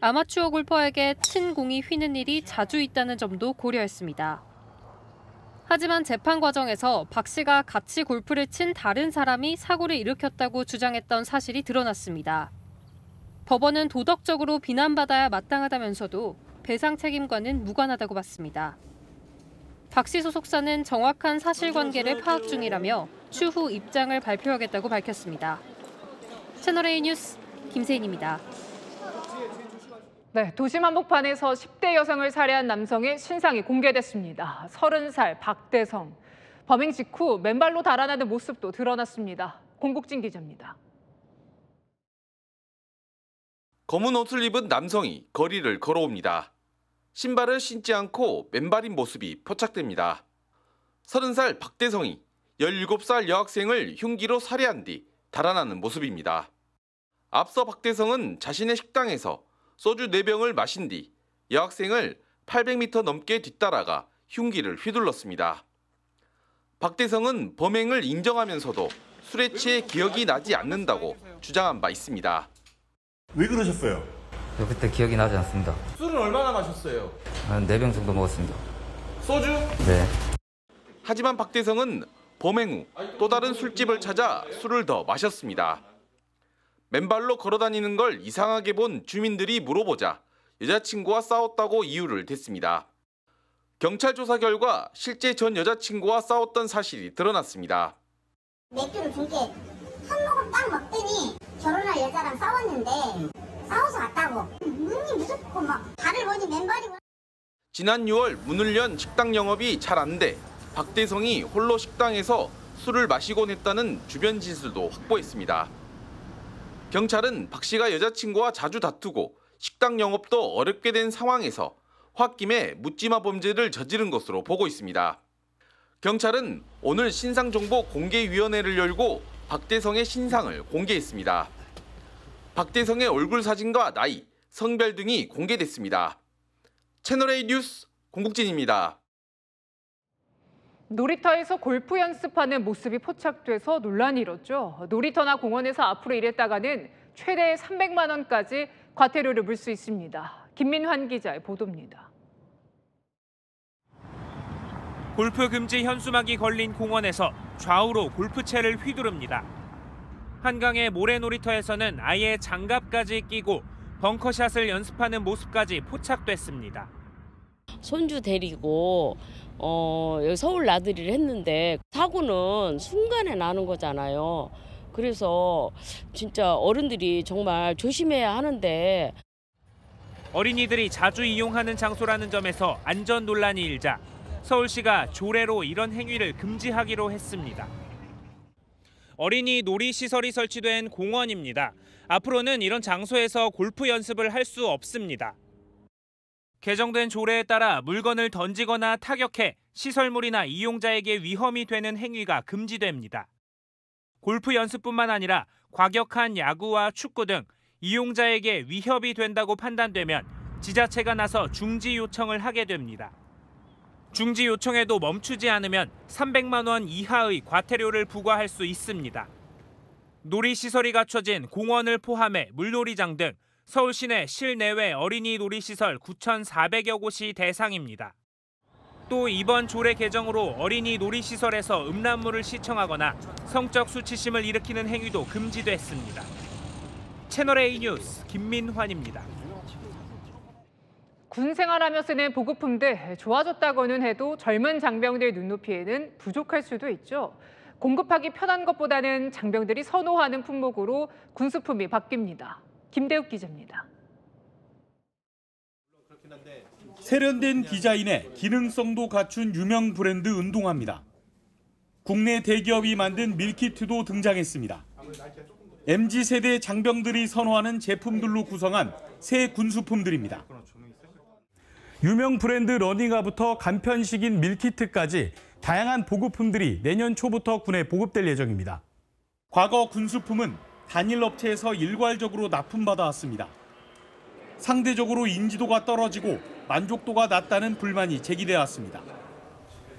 아마추어 골퍼에게 친 공이 휘는 일이 자주 있다는 점도 고려했습니다. 하지만 재판 과정에서 박 씨가 같이 골프를 친 다른 사람이 사고를 일으켰다고 주장했던 사실이 드러났습니다. 법원은 도덕적으로 비난받아야 마땅하다면서도 배상 책임과는 무관하다고 봤습니다. 박 씨 소속사는 정확한 사실관계를 파악 중이라며 추후 입장을 발표하겠다고 밝혔습니다. 채널A 뉴스 김세인입니다.
네, 도심 한복판에서 10대 여성을 살해한 남성의 신상이 공개됐습니다. 30살 박대성. 범행 직후 맨발로 달아나는 모습도 드러났습니다. 공국진 기자입니다.
검은 옷을 입은 남성이 거리를 걸어옵니다. 신발을 신지 않고 맨발인 모습이 포착됩니다. 30살 박대성이 17살 여학생을 흉기로 살해한 뒤 달아나는 모습입니다. 앞서 박대성은 자신의 식당에서 소주 4병을 마신 뒤 여학생을 800m 넘게 뒤따라가 흉기를 휘둘렀습니다. 박대성은 범행을 인정하면서도 술에 취해 기억이 나지 않는다고 주장한 바 있습니다.
왜 그러셨어요?
그때 기억이 나지 않습니다.
술은 얼마나 마셨어요?
한 4병 정도 먹었습니다.
소주?
네.
하지만 박대성은 범행 후 또 다른 술집을 찾아 술을 더 마셨습니다. 맨발로 걸어다니는 걸 이상하게 본 주민들이 물어보자 여자친구와 싸웠다고 이유를 댔습니다. 경찰 조사 결과 실제 전 여자친구와 싸웠던 사실이 드러났습니다.
맥주를 두 개 한 모금 딱 먹더니 결혼할 여자랑 싸웠는데 싸워서 왔다고 눈이 무섭고 막 발을 보니 맨발이고.
지난 6월 문을 연 식당 영업이 잘 안 돼 박대성이 홀로 식당에서 술을 마시곤 했다는 주변 진술도 확보했습니다. 경찰은 박 씨가 여자친구와 자주 다투고 식당 영업도 어렵게 된 상황에서 홧김에 묻지마 범죄를 저지른 것으로 보고 있습니다. 경찰은 오늘 신상정보 공개위원회를 열고 박대성의 신상을 공개했습니다. 박대성의 얼굴 사진과 나이, 성별 등이 공개됐습니다. 채널A 뉴스 공국진입니다.
놀이터에서 골프 연습하는 모습이 포착돼서 논란이 일었죠. 놀이터나 공원에서 앞으로 일했다가는 최대 300만 원까지 과태료를 물 수 있습니다. 김민환 기자의 보도입니다.
골프 금지 현수막이 걸린 공원에서 좌우로 골프채를 휘두릅니다. 한강의 모래놀이터에서는 아예 장갑까지 끼고 벙커샷을 연습하는 모습까지 포착됐습니다.
손주 데리고 여기 서울 나들이를 했는데 사고는 순간에 나는 거잖아요. 그래서 진짜 어른들이 정말 조심해야 하는데
어린이들이 자주 이용하는 장소라는 점에서 안전 논란이 일자 서울시가 조례로 이런 행위를 금지하기로 했습니다. 어린이 놀이시설이 설치된 공원입니다. 앞으로는 이런 장소에서 골프 연습을 할 수 없습니다. 개정된 조례에 따라 물건을 던지거나 타격해 시설물이나 이용자에게 위험이 되는 행위가 금지됩니다. 골프 연습뿐만 아니라 과격한 야구와 축구 등 이용자에게 위협이 된다고 판단되면 지자체가 나서 중지 요청을 하게 됩니다. 중지 요청에도 멈추지 않으면 300만 원 이하의 과태료를 부과할 수 있습니다. 놀이시설이 갖춰진 공원을 포함해 물놀이장 등 서울 시내 실내외 어린이 놀이시설 9,400여 곳이 대상입니다. 또 이번 조례 개정으로 어린이 놀이시설에서 음란물을 시청하거나 성적 수치심을 일으키는 행위도 금지됐습니다. 채널A 뉴스 김민환입니다.
군 생활하며 쓰는 보급품들 좋아졌다고는 해도 젊은 장병들 눈높이에는 부족할 수도 있죠. 공급하기 편한 것보다는 장병들이 선호하는 품목으로 군수품이 바뀝니다. 김대욱 기자입니다.
세련된 디자인에 기능성도 갖춘 유명 브랜드 운동화입니다. 국내 대기업이 만든 밀키트도 등장했습니다. MZ세대 장병들이 선호하는 제품들로 구성한 새 군수품들입니다. 유명 브랜드 러닝화부터 간편식인 밀키트까지 다양한 보급품들이 내년 초부터 군에 보급될 예정입니다. 과거 군수품은 단일 업체에서 일괄적으로 납품받아 왔습니다. 상대적으로 인지도가 떨어지고 만족도가 낮다는 불만이 제기돼 왔습니다.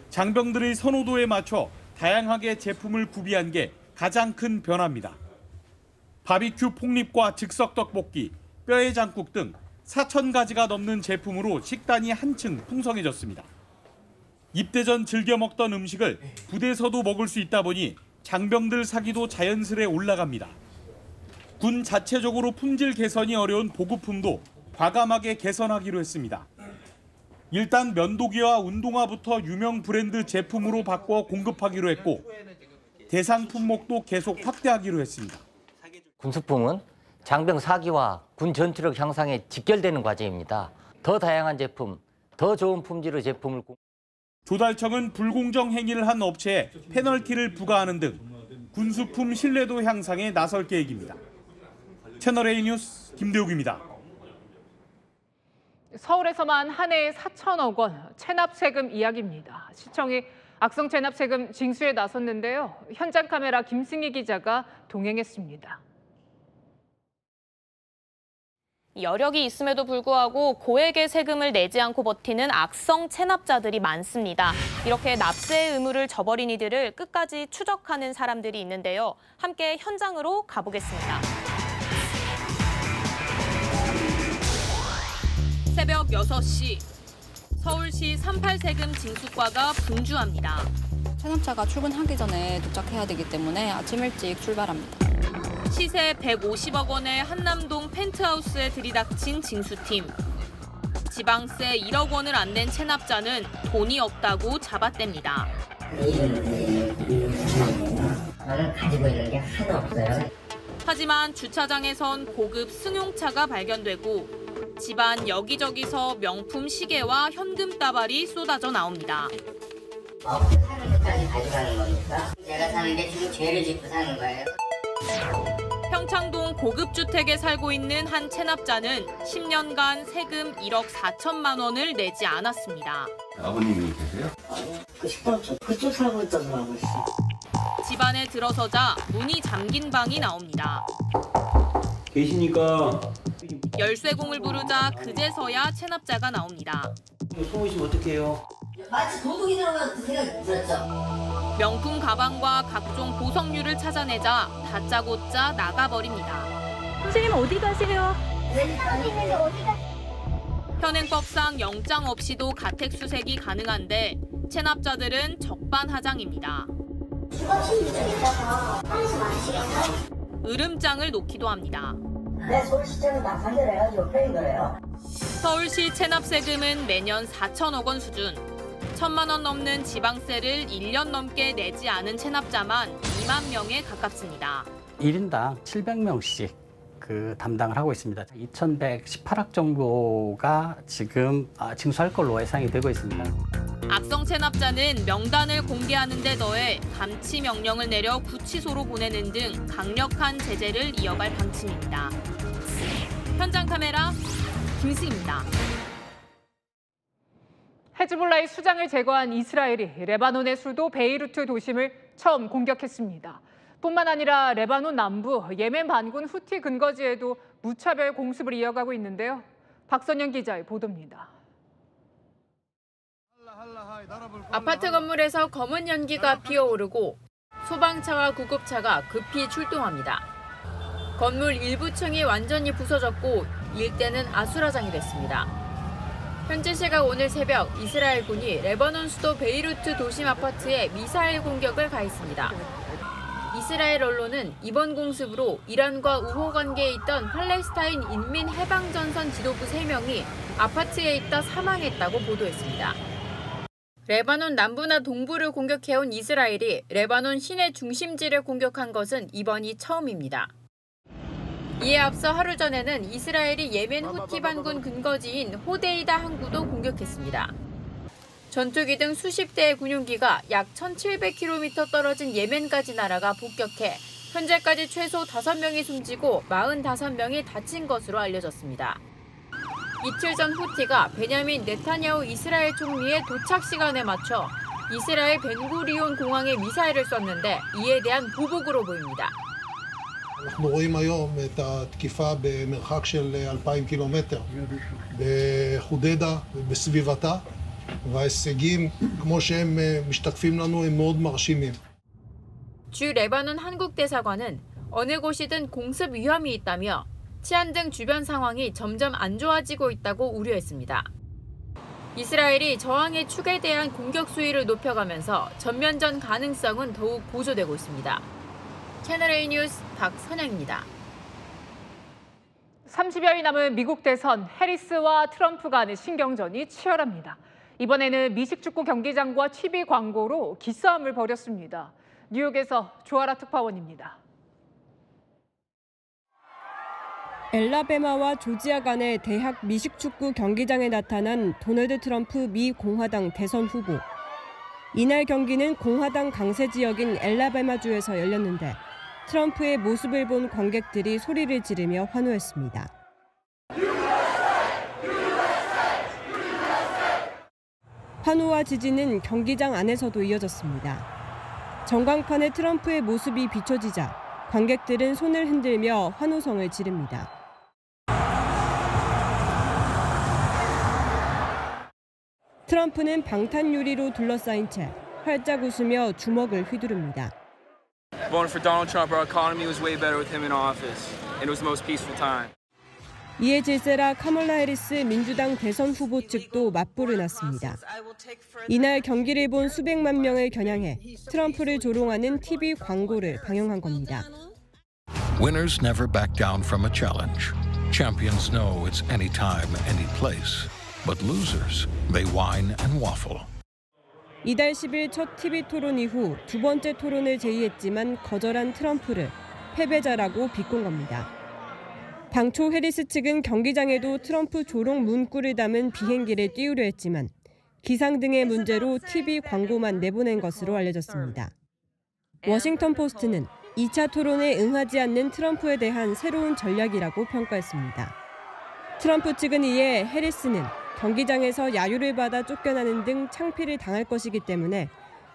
장병들의 선호도에 맞춰 다양하게 제품을 구비한 게 가장 큰 변화입니다. 바비큐 폭립과 즉석 떡볶이, 뼈의 장국 등 4,000가지가 넘는 제품으로 식단이 한층 풍성해졌습니다. 입대 전 즐겨 먹던 음식을 부대에서도 먹을 수 있다 보니 장병들 사기도 자연스레 올라갑니다. 군 자체적으로 품질 개선이 어려운 보급품도 과감하게 개선하기로 했습니다. 일단 면도기와 운동화부터 유명 브랜드 제품으로 바꿔 공급하기로 했고 대상 품목도 계속 확대하기로 했습니다.
군수품은 장병 사기와 군 전투력 향상에 직결되는 과제입니다. 더 다양한 제품, 더 좋은 품질의 제품을
조달청은 불공정 행위를 한 업체에 페널티를 부과하는 등 군수품 신뢰도 향상에 나설 계획입니다. 채널A 뉴스 김대욱입니다.
서울에서만 한 해에 4천억 원 체납 세금 이야기입니다. 시청이 악성 체납 세금 징수에 나섰는데요. 현장 카메라 김승희 기자가 동행했습니다.
여력이 있음에도 불구하고 고액의 세금을 내지 않고 버티는 악성 체납자들이 많습니다. 이렇게 납세의 의무를 저버린 이들을 끝까지 추적하는 사람들이 있는데요. 함께 현장으로 가보겠습니다. 새벽 6시, 서울시 38 세금 징수과가 분주합니다.
체납자가 출근하기 전에 도착해야 되기 때문에 아침 일찍 출발합니다.
시세 150억 원의 한남동 펜트하우스에 들이닥친 징수팀. 지방세 1억 원을 안 낸 체납자는 돈이 없다고 잡아댑니다.
저는 가지고 있는 게 하나도 없어요.
하지만 주차장에선 고급 승용차가 발견되고 집안 여기저기서 명품 시계와 현금 따발이 쏟아져 나옵니다.
사는 것까지 가져가는 겁니까? 제가 사는 게 지금 죄를 짓고 사는 거예요.
평창동 고급 주택에 살고 있는 한 체납자는 10년간 세금 1억 4천만 원을 내지 않았습니다.
아버님이 계세요? 아니, 그 식당 그쪽 살고 있다고 하고 있어요.
집안에 들어서자 문이 잠긴 방이 나옵니다.
계시니까
열쇠공을 부르자 그제서야 체납자가 나옵니다.
숨으시면 어떡해요? 마치 도둑이 들어간 생각이 들었죠.
명품 가방과 각종 보석류를 찾아내자 다짜고짜 나가버립니다.
선생님 어디 가세요?
현행법상 영장 없이도 가택 수색이 가능한데 체납자들은 적반하장입니다. 으름장을 놓기도 합니다.
네, 서울시청은 다 판결해가지고 패인 거예요.
서울시 체납 세금은 매년 4천억 원 수준. 1,000만 원 넘는 지방세를 1년 넘게 내지 않은 체납자만 2만 명에 가깝습니다.
1인당 700명씩 담당을 하고 있습니다. 2,118억 정도가 지금 징수할 걸로 예상이 되고 있습니다.
악성 체납자는 명단을 공개하는 데 더해 감치 명령을 내려 구치소로 보내는 등 강력한 제재를 이어갈 방침입니다. 현장 카메라 김수희입니다.
헤즈볼라의 수장을 제거한 이스라엘이 레바논의 수도 베이루트 도심을 처음 공격했습니다. 뿐만 아니라 레바논 남부 예멘 반군 후티 근거지에도 무차별 공습을 이어가고 있는데요. 박선영 기자의 보도입니다.
아파트 건물에서 검은 연기가 피어오르고 소방차와 구급차가 급히 출동합니다. 건물 일부 층이 완전히 부서졌고 일대는 아수라장이 됐습니다. 현지 시각 오늘 새벽 이스라엘군이 레바논 수도 베이루트 도심 아파트에 미사일 공격을 가했습니다. 이스라엘 언론은 이번 공습으로 이란과 우호 관계에 있던 팔레스타인 인민해방전선 지도부 3명이 아파트에 있다 사망했다고 보도했습니다. 레바논 남부나 동부를 공격해온 이스라엘이 레바논 시내 중심지를 공격한 것은 이번이 처음입니다. 이에 앞서 하루 전에는 이스라엘이 예멘 후티 반군 근거지인 호데이다 항구도 공격했습니다. 전투기 등 수십 대의 군용기가 약 1,700km 떨어진 예멘까지 날아가 폭격해 현재까지 최소 5명이 숨지고 45명이 다친 것으로 알려졌습니다. 이틀 전 후티가 베냐민 네타냐후 이스라엘 총리의 도착 시간에 맞춰 이스라엘 벤구리온 공항에 미사일을 쐈는데 이에 대한 보복으로 보입니다.
אנחנו רואים היום את התקיפה במרחק של 2,000 קילומטר בחודדה ובסביבתה, וההישגים כמו שהם משתקפים לנו הם מאוד מרשימים.
주 레바논 한국 대사관은 어느 곳이든 공습 위험이 있다며 치안 등 주변 상황이 점점 안 좋아지고 있다고 우려했습니다. 이스라엘이 저항의 축에 대한 공격 수위를 높여가면서 전면전 가능성은 더욱 고조되고 있습니다. 채널A 뉴스 박선영입니다.
30여일 남은 미국 대선, 해리스와 트럼프 간의 신경전이 치열합니다. 이번에는 미식축구 경기장과 TV 광고로 기싸움을 벌였습니다. 뉴욕에서 조아라 특파원입니다.
엘라베마와 조지아 간의 대학 미식축구 경기장에 나타난 도널드 트럼프 미 공화당 대선 후보. 이날 경기는 공화당 강세 지역인 엘라베마주에서 열렸는데 트럼프의 모습을 본 관객들이 소리를 지르며 환호했습니다. 환호와 지지는 경기장 안에서도 이어졌습니다. 전광판에 트럼프의 모습이 비춰지자 관객들은 손을 흔들며 환호성을 지릅니다. 트럼프는 방탄 유리로 둘러싸인 채 활짝 웃으며 주먹을 휘두릅니다.
Voting for Donald Trump, our economy was way better with him in office, and it was the most peaceful time.
이에 질세라 카멀라 해리스 민주당 대선 후보 측도 맞불을 놨습니다. 이날 경기를 본 수백만 명을 겨냥해 트럼프를 조롱하는 TV 광고를 방영한 겁니다.
Winners never back down from a challenge. Champions know it's anytime, any place. But losers may whine and waffle.
이달 10일 첫 TV 토론 이후 두 번째 토론을 제의했지만 거절한 트럼프를 패배자라고 비꼰 겁니다. 당초 해리스 측은 경기장에도 트럼프 조롱 문구를 담은 비행기를 띄우려 했지만 기상 등의 문제로 TV 광고만 내보낸 것으로 알려졌습니다. 워싱턴 포스트는 2차 토론에 응하지 않는 트럼프에 대한 새로운 전략이라고 평가했습니다. 트럼프 측은 이에 해리스는 경기장에서 야유를 받아 쫓겨나는 등 창피를 당할 것이기 때문에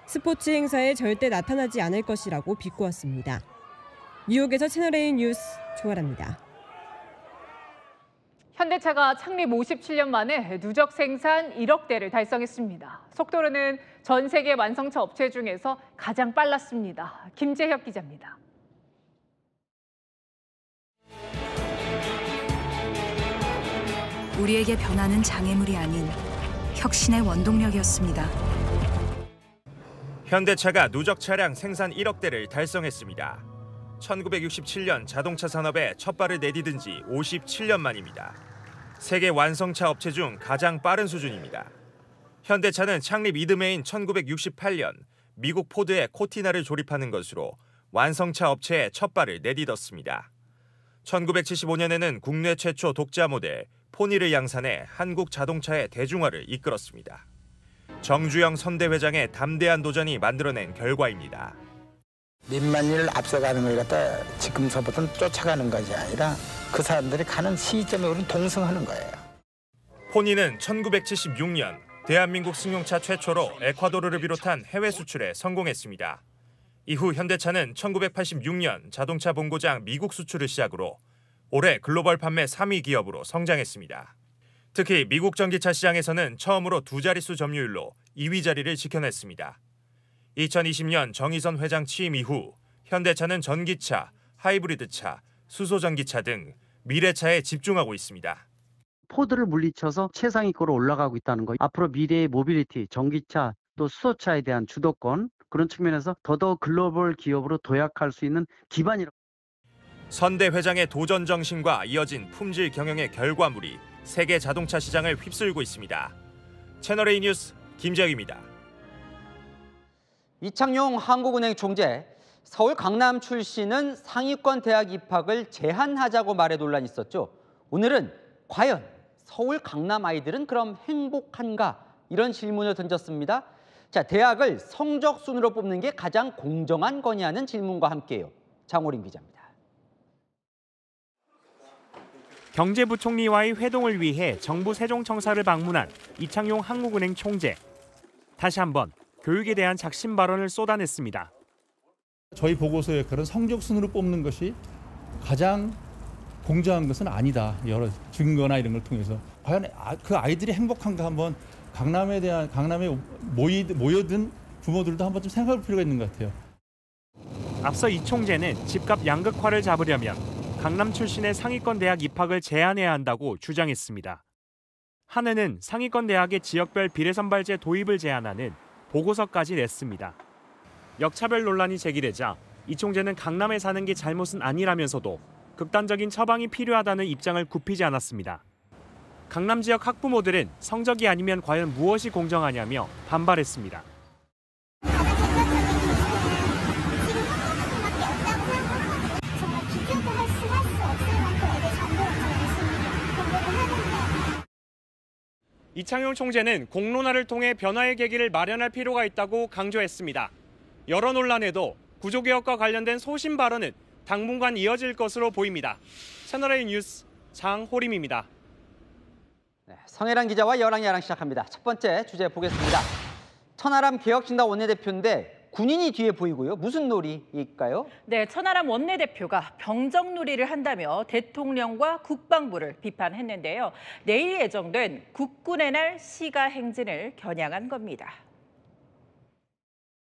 스포츠 행사에 절대 나타나지 않을 것이라고 비꼬았습니다. 뉴욕에서 채널A 뉴스 조아라입니다.
현대차가 창립 57년 만에 누적 생산 1억 대를 달성했습니다. 속도로는 전 세계 완성차 업체 중에서 가장 빨랐습니다. 김재혁 기자입니다.
우리에게 변화는 장애물이 아닌 혁신의 원동력이었습니다.
현대차가 누적 차량 생산 1억 대를 달성했습니다. 1967년 자동차 산업에 첫 발을 내디딘 지 57년 만입니다. 세계 완성차 업체 중 가장 빠른 수준입니다. 현대차는 창립 이듬해인 1968년 미국 포드의 코티나를 조립하는 것으로 완성차 업체에 첫 발을 내딛었습니다. 1975년에는 국내 최초 독자 모델 포니를 양산해 한국 자동차의 대중화를 이끌었습니다. 정주영 선대 회장의 담대한 도전이 만들어낸 결과입니다.
몇만 일 앞서가는 걸 갖다 지금서부터는 쫓아가는 것이 아니라 그 사람들이 가는 시점에 우리는 동승하는 거예요.
포니는 1976년 대한민국 승용차 최초로 에콰도르를 비롯한 해외 수출에 성공했습니다. 이후 현대차는 1986년 자동차 본고장 미국 수출을 시작으로 올해 글로벌 판매 3위 기업으로 성장했습니다. 특히 미국 전기차 시장에서는 처음으로 두 자릿수 점유율로 2위 자리를 지켜냈습니다. 2020년 정의선 회장 취임 이후 현대차는 전기차, 하이브리드차, 수소전기차 등 미래차에 집중하고 있습니다.
포드를 물리쳐서 최상위권으로 올라가고 있다는 거. 앞으로 미래의 모빌리티, 전기차, 또 수소차에 대한 주도권 그런 측면에서 더더욱 글로벌 기업으로 도약할 수 있는 기반이라고.
선대 회장의 도전 정신과 이어진 품질 경영의 결과물이 세계 자동차 시장을 휩쓸고 있습니다. 채널A 뉴스 김재혁입니다.
이창용 한국은행 총재, 서울 강남 출신은 상위권 대학 입학을 제한하자고 말해 논란이 있었죠. 오늘은 과연 서울 강남 아이들은 그럼 행복한가? 이런 질문을 던졌습니다. 자, 대학을 성적 순으로 뽑는 게 가장 공정한 거냐는 질문과 함께요. 장호림 기자입니다.
경제부총리와의 회동을 위해 정부 세종청사를 방문한 이창용 한국은행 총재. 다시 한번 교육에 대한 작심 발언을 쏟아냈습니다.
저희 보고서에 그런 성적 순으로 뽑는 것이 가장 공정한 것은 아니다. 여러 증거나 이런 걸 통해서 과연 그 아이들이 행복한가 한번 강남에 모여든 부모들도 한번 좀 생각할 필요가 있는 것 같아요.
앞서 이 총재는 집값 양극화를 잡으려면 강남 출신의 상위권 대학 입학을 제한해야 한다고 주장했습니다. 한 해는 상위권 대학의 지역별 비례선발제 도입을 제안하는 보고서까지 냈습니다. 역차별 논란이 제기되자 이 총재는 강남에 사는 게 잘못은 아니라면서도 극단적인 처방이 필요하다는 입장을 굽히지 않았습니다. 강남 지역 학부모들은 성적이 아니면 과연 무엇이 공정하냐며 반발했습니다. 이창용 총재는 공론화를 통해 변화의 계기를 마련할 필요가 있다고 강조했습니다. 여러 논란에도 구조개혁과 관련된 소신 발언은 당분간 이어질 것으로 보입니다. 채널A 뉴스 장호림입니다.
네, 성혜란 기자와 여랑야랑 시작합니다. 첫 번째 주제 보겠습니다. 천하람 개혁신당 원내대표인데 군인이 뒤에 보이고요. 무슨 놀이일까요?
네, 천하람 원내대표가 병정놀이를 한다며 대통령과 국방부를 비판했는데요. 내일 예정된 국군의 날 시가행진을 겨냥한 겁니다.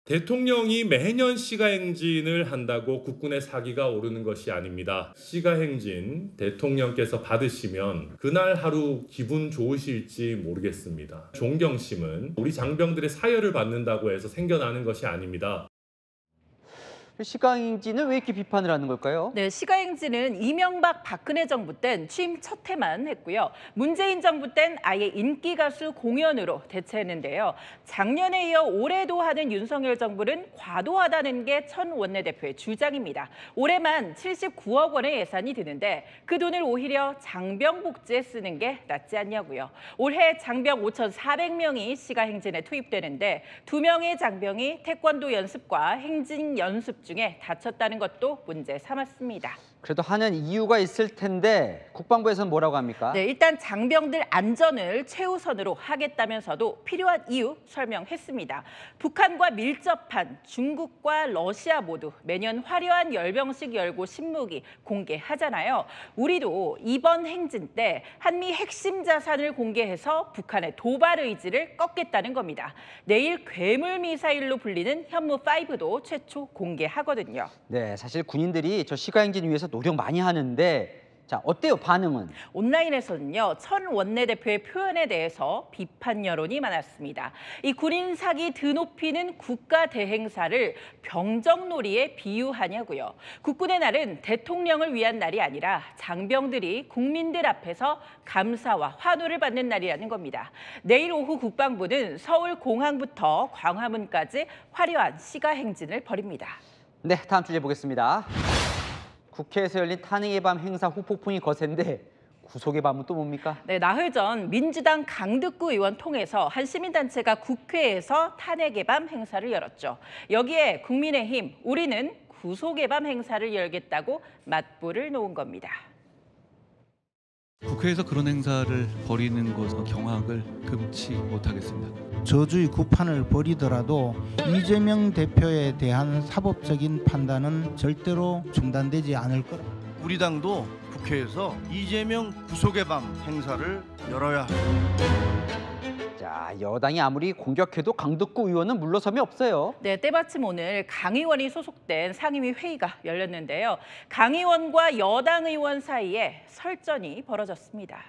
대통령이 매년 시가행진을 한다고 국군의 사기가 오르는 것이 아닙니다. 시가행진 대통령께서 받으시면 그날 하루 기분 좋으실지 모르겠습니다. 존경심은 우리 장병들의 사열을 받는다고 해서 생겨나는 것이 아닙니다.
시가행진은 왜 이렇게 비판을 하는 걸까요?
네, 시가행진은 이명박 박근혜 정부 땐 취임 첫 해만 했고요. 문재인 정부 땐 아예 인기 가수 공연으로 대체했는데요. 작년에 이어 올해도 하는 윤석열 정부는 과도하다는 게 천 원내대표의 주장입니다. 올해만 79억 원의 예산이 드는데 그 돈을 오히려 장병 복지에 쓰는 게 낫지 않냐고요. 올해 장병 5,400명이 시가행진에 투입되는데 2명의 장병이 태권도 연습과 행진 연습 중에 다쳤다는 것도 문제 삼았습니다.
그래도 하는 이유가 있을 텐데 국방부에서는 뭐라고 합니까?
네, 일단 장병들 안전을 최우선으로 하겠다면서도 필요한 이유 설명했습니다. 북한과 밀접한 중국과 러시아 모두 매년 화려한 열병식 열고 신무기 공개하잖아요. 우리도 이번 행진 때 한미 핵심 자산을 공개해서 북한의 도발 의지를 꺾겠다는 겁니다. 내일 괴물 미사일로 불리는 현무5도 최초 공개하거든요.
네, 사실 군인들이 저 시가행진 위해서 노력 많이 하는데 자, 어때요, 반응은?
온라인에서는요, 천 원내대표의 표현에 대해서 비판 여론이 많았습니다. 이 군인 사기 드높이는 국가 대행사를 병정놀이에 비유하냐고요. 국군의 날은 대통령을 위한 날이 아니라 장병들이 국민들 앞에서 감사와 환호를 받는 날이라는 겁니다. 내일 오후 국방부는 서울공항부터 광화문까지 화려한 시가 행진을 벌입니다.
네, 다음 주제 보겠습니다. 국회에서 열린 탄핵의 밤 행사 후폭풍이 거센데 구속의 밤은 또 뭡니까?
네, 나흘 전 민주당 강득구 의원 통해서 한 시민단체가 국회에서 탄핵의 밤 행사를 열었죠. 여기에 국민의힘, 우리는 구속의 밤 행사를 열겠다고 맞불을 놓은 겁니다.
국회에서 그런 행사를 벌이는 것은 경악을 금치 못하겠습니다.
저주의 구판을 벌이더라도 이재명 대표에 대한 사법적인 판단은 절대로 중단되지 않을 거라.
우리 당도 국회에서 이재명 구속의 밤 행사를 열어야 합니다.
자, 여당이 아무리 공격해도 강득구 의원은 물러섬이 없어요.
네, 때마침 오늘 강 의원이 소속된 상임위 회의가 열렸는데요. 강 의원과 여당 의원 사이에 설전이 벌어졌습니다.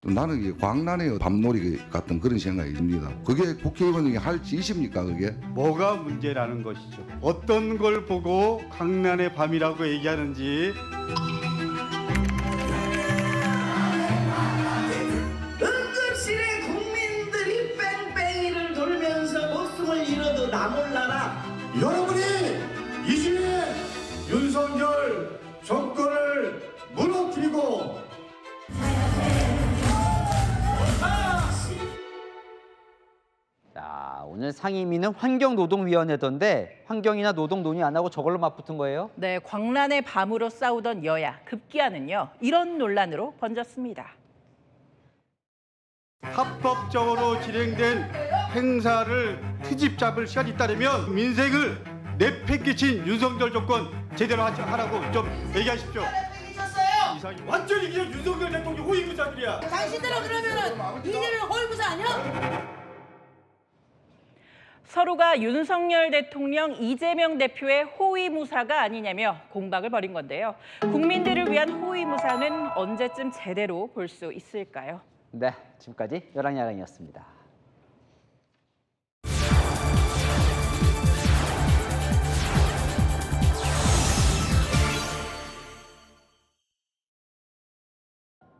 나는 이게 광란의 밤놀이 같은 그런 생각이 듭니다. 그게 국회의원이 할 짓입니까, 그게?
뭐가 문제라는 것이죠. 어떤 걸 보고 광란의 밤이라고 얘기하는지.
응급실에 국민들이 뺑뺑이를 돌면서 목숨을 잃어도 나 몰라라.
여러분이 이 시기에 윤석열 정권을 무너뜨리고
자, 오늘 상임위는 환경노동위원회던데 환경이나 노동 논의 안 하고 저걸로 맞붙은 거예요?
네, 광란의 밤으로 싸우던 여야 급기야는요, 이런 논란으로 번졌습니다.
합법적으로 진행된 행사를 트집 잡을 시간이 있다면 민생을 내팽개친 윤석열 정권 제대로 하라고 좀 얘기하십시오. 완전히 그냥 윤석열 대통령 호위무사들이야.
당신들은 그러면은 이재명 호위무사 아니야?
서로가 윤석열 대통령, 이재명 대표의 호위무사가 아니냐며 공박을 벌인 건데요. 국민들을 위한 호위무사는 언제쯤 제대로 볼 수 있을까요?
네, 지금까지 여랑야랑이었습니다.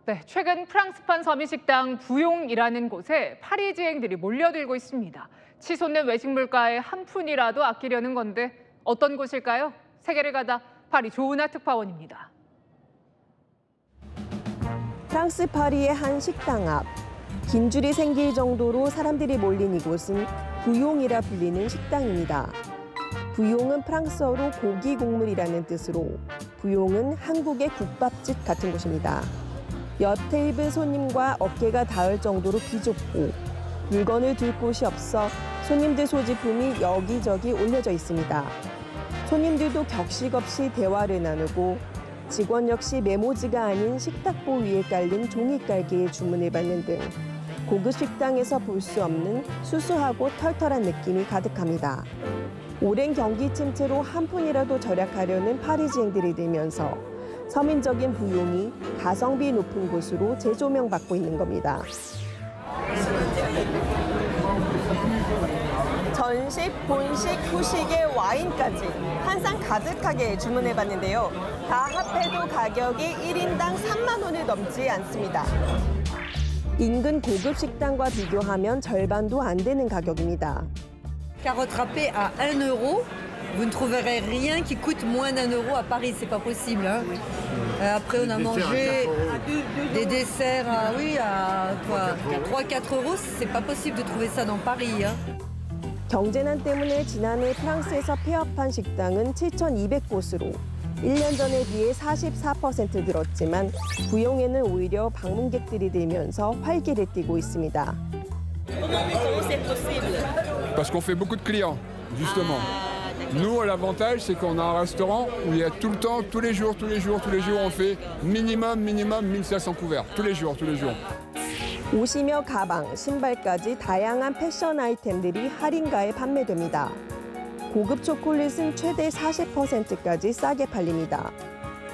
네, 최근 프랑스판 서민식당 부용이라는 곳에 파리지앵들이 몰려들고 있습니다. 치솟는 외식 물가에 한 푼이라도 아끼려는 건데 어떤 곳일까요? 세계를 가다 파리 조은하 특파원입니다.
프랑스 파리의 한 식당 앞. 긴 줄이 생길 정도로 사람들이 몰린 이곳은 부용이라 불리는 식당입니다. 부용은 프랑스어로 고기 곡물이라는 뜻으로 부용은 한국의 국밥집 같은 곳입니다. 옆 테이블 손님과 어깨가 닿을 정도로 비좁고 물건을 둘 곳이 없어 손님들 소지품이 여기저기 올려져 있습니다. 손님들도 격식 없이 대화를 나누고 직원 역시 메모지가 아닌 식탁보 위에 깔린 종이깔기에 주문을 받는 등 고급 식당에서 볼 수 없는 수수하고 털털한 느낌이 가득합니다. 오랜 경기 침체로 한 푼이라도 절약하려는 파리지앵들이 늘면서 서민적인 부용이 가성비 높은 곳으로 재조명받고 있는 겁니다. 전식, 본식, 후식에 와인까지 한 상 가득하게 주문해봤는데요. 다 합해도 가격이 1인당 3만 원을 넘지 않습니다. 인근 고급 식당과 비교하면 절반도 안 되는 가격입니다.
Carottes râpées à 1 euro. Vous ne trouverez rien qui coûte moins d'1 euro à Paris, c'est pas possible. Hein. Après, on a mangé des desserts à 3-4 euros. C'est pas possible de trouver ça dans Paris. Hein.
경제난 때문에 지난해 프랑스에서 폐업한 식당은 7,200곳으로 1년 전에 비해 44% 늘었지만 부용에는 오히려 방문객들이 늘면서 활기를 띠고 있습니다.
Parce qu'on fait beaucoup de clients, justement. Nous, l'avantage, c'est qu'on a un restaurant où il y a tout le temps, tous les jours, on fait minimum 1500 couverts. Tous les jours.
옷이며 가방, 신발까지 다양한 패션 아이템들이 할인가에 판매됩니다. 고급 초콜릿은 최대 40%까지 싸게 팔립니다.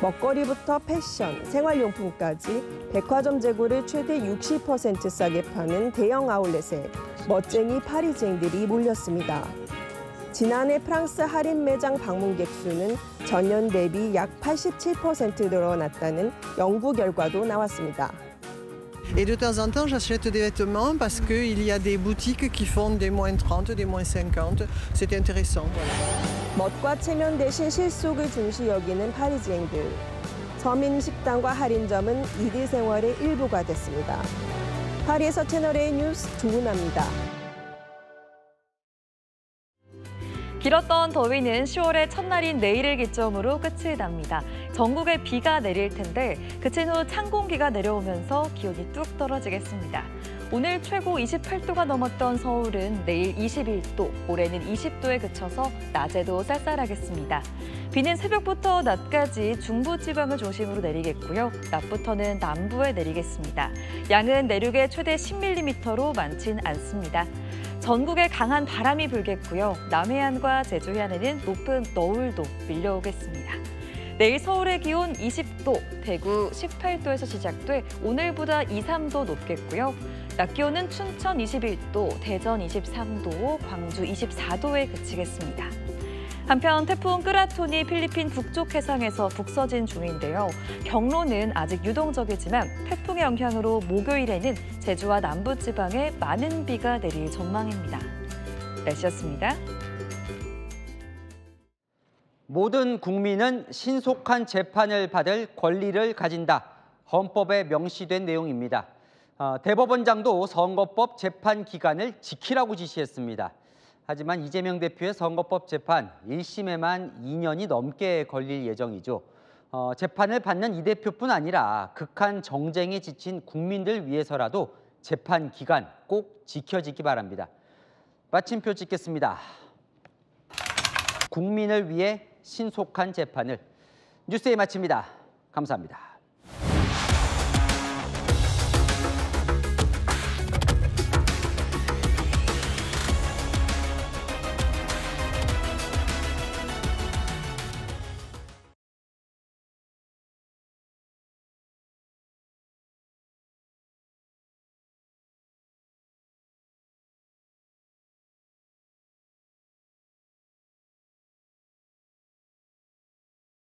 먹거리부터 패션, 생활용품까지 백화점 재고를 최대 60% 싸게 파는 대형 아울렛에 멋쟁이 파리쟁들이 몰렸습니다. 지난해 프랑스 할인 매장 방문객 수는 전년 대비 약 87% 늘어났다는 연구 결과도 나왔습니다.
Et de temps en temps, j'achète des vêtements parce qu'il y a des boutiques qui font des moins 30, des moins 50. C'est intéressant. Voilà.
멋과 체면 대신 실속을 중시 여기는 파리지앵들. 서민 식당과 할인점은 이들 생활의 일부가 됐습니다. 파리에서 채널A 뉴스 조은아입니다.
길었던 더위는 10월의 첫날인 내일을 기점으로 끝이 납니다. 전국에 비가 내릴 텐데 그친 후 찬 공기가 내려오면서 기온이 뚝 떨어지겠습니다. 오늘 최고 28도가 넘었던 서울은 내일 21도, 올해는 20도에 그쳐서 낮에도 쌀쌀하겠습니다. 비는 새벽부터 낮까지 중부지방을 중심으로 내리겠고요. 낮부터는 남부에 내리겠습니다. 양은 내륙에 최대 10mm로 많진 않습니다. 전국에 강한 바람이 불겠고요. 남해안과 제주 해안에는 높은 너울도 밀려오겠습니다. 내일 서울의 기온 20도, 대구 18도에서 시작돼 오늘보다 2, 3도 높겠고요. 낮 기온은 춘천 21도, 대전 23도, 광주 24도에 그치겠습니다. 한편 태풍 끄라톤이 필리핀 북쪽 해상에서 북서진 중인데요. 경로는 아직 유동적이지만 태풍의 영향으로 목요일에는 제주와 남부지방에 많은 비가 내릴 전망입니다. 날씨였습니다.
모든 국민은 신속한 재판을 받을 권리를 가진다. 헌법에 명시된 내용입니다. 대법원장도 선거법 재판 기간을 지키라고 지시했습니다. 하지만 이재명 대표의 선거법 재판 1심에만 2년이 넘게 걸릴 예정이죠. 재판을 받는 이 대표뿐 아니라 극한 정쟁에 지친 국민들 위해서라도 재판 기간 꼭 지켜지기 바랍니다. 마침표 찍겠습니다. 국민을 위해 신속한 재판을. 뉴스에 마칩니다. 감사합니다.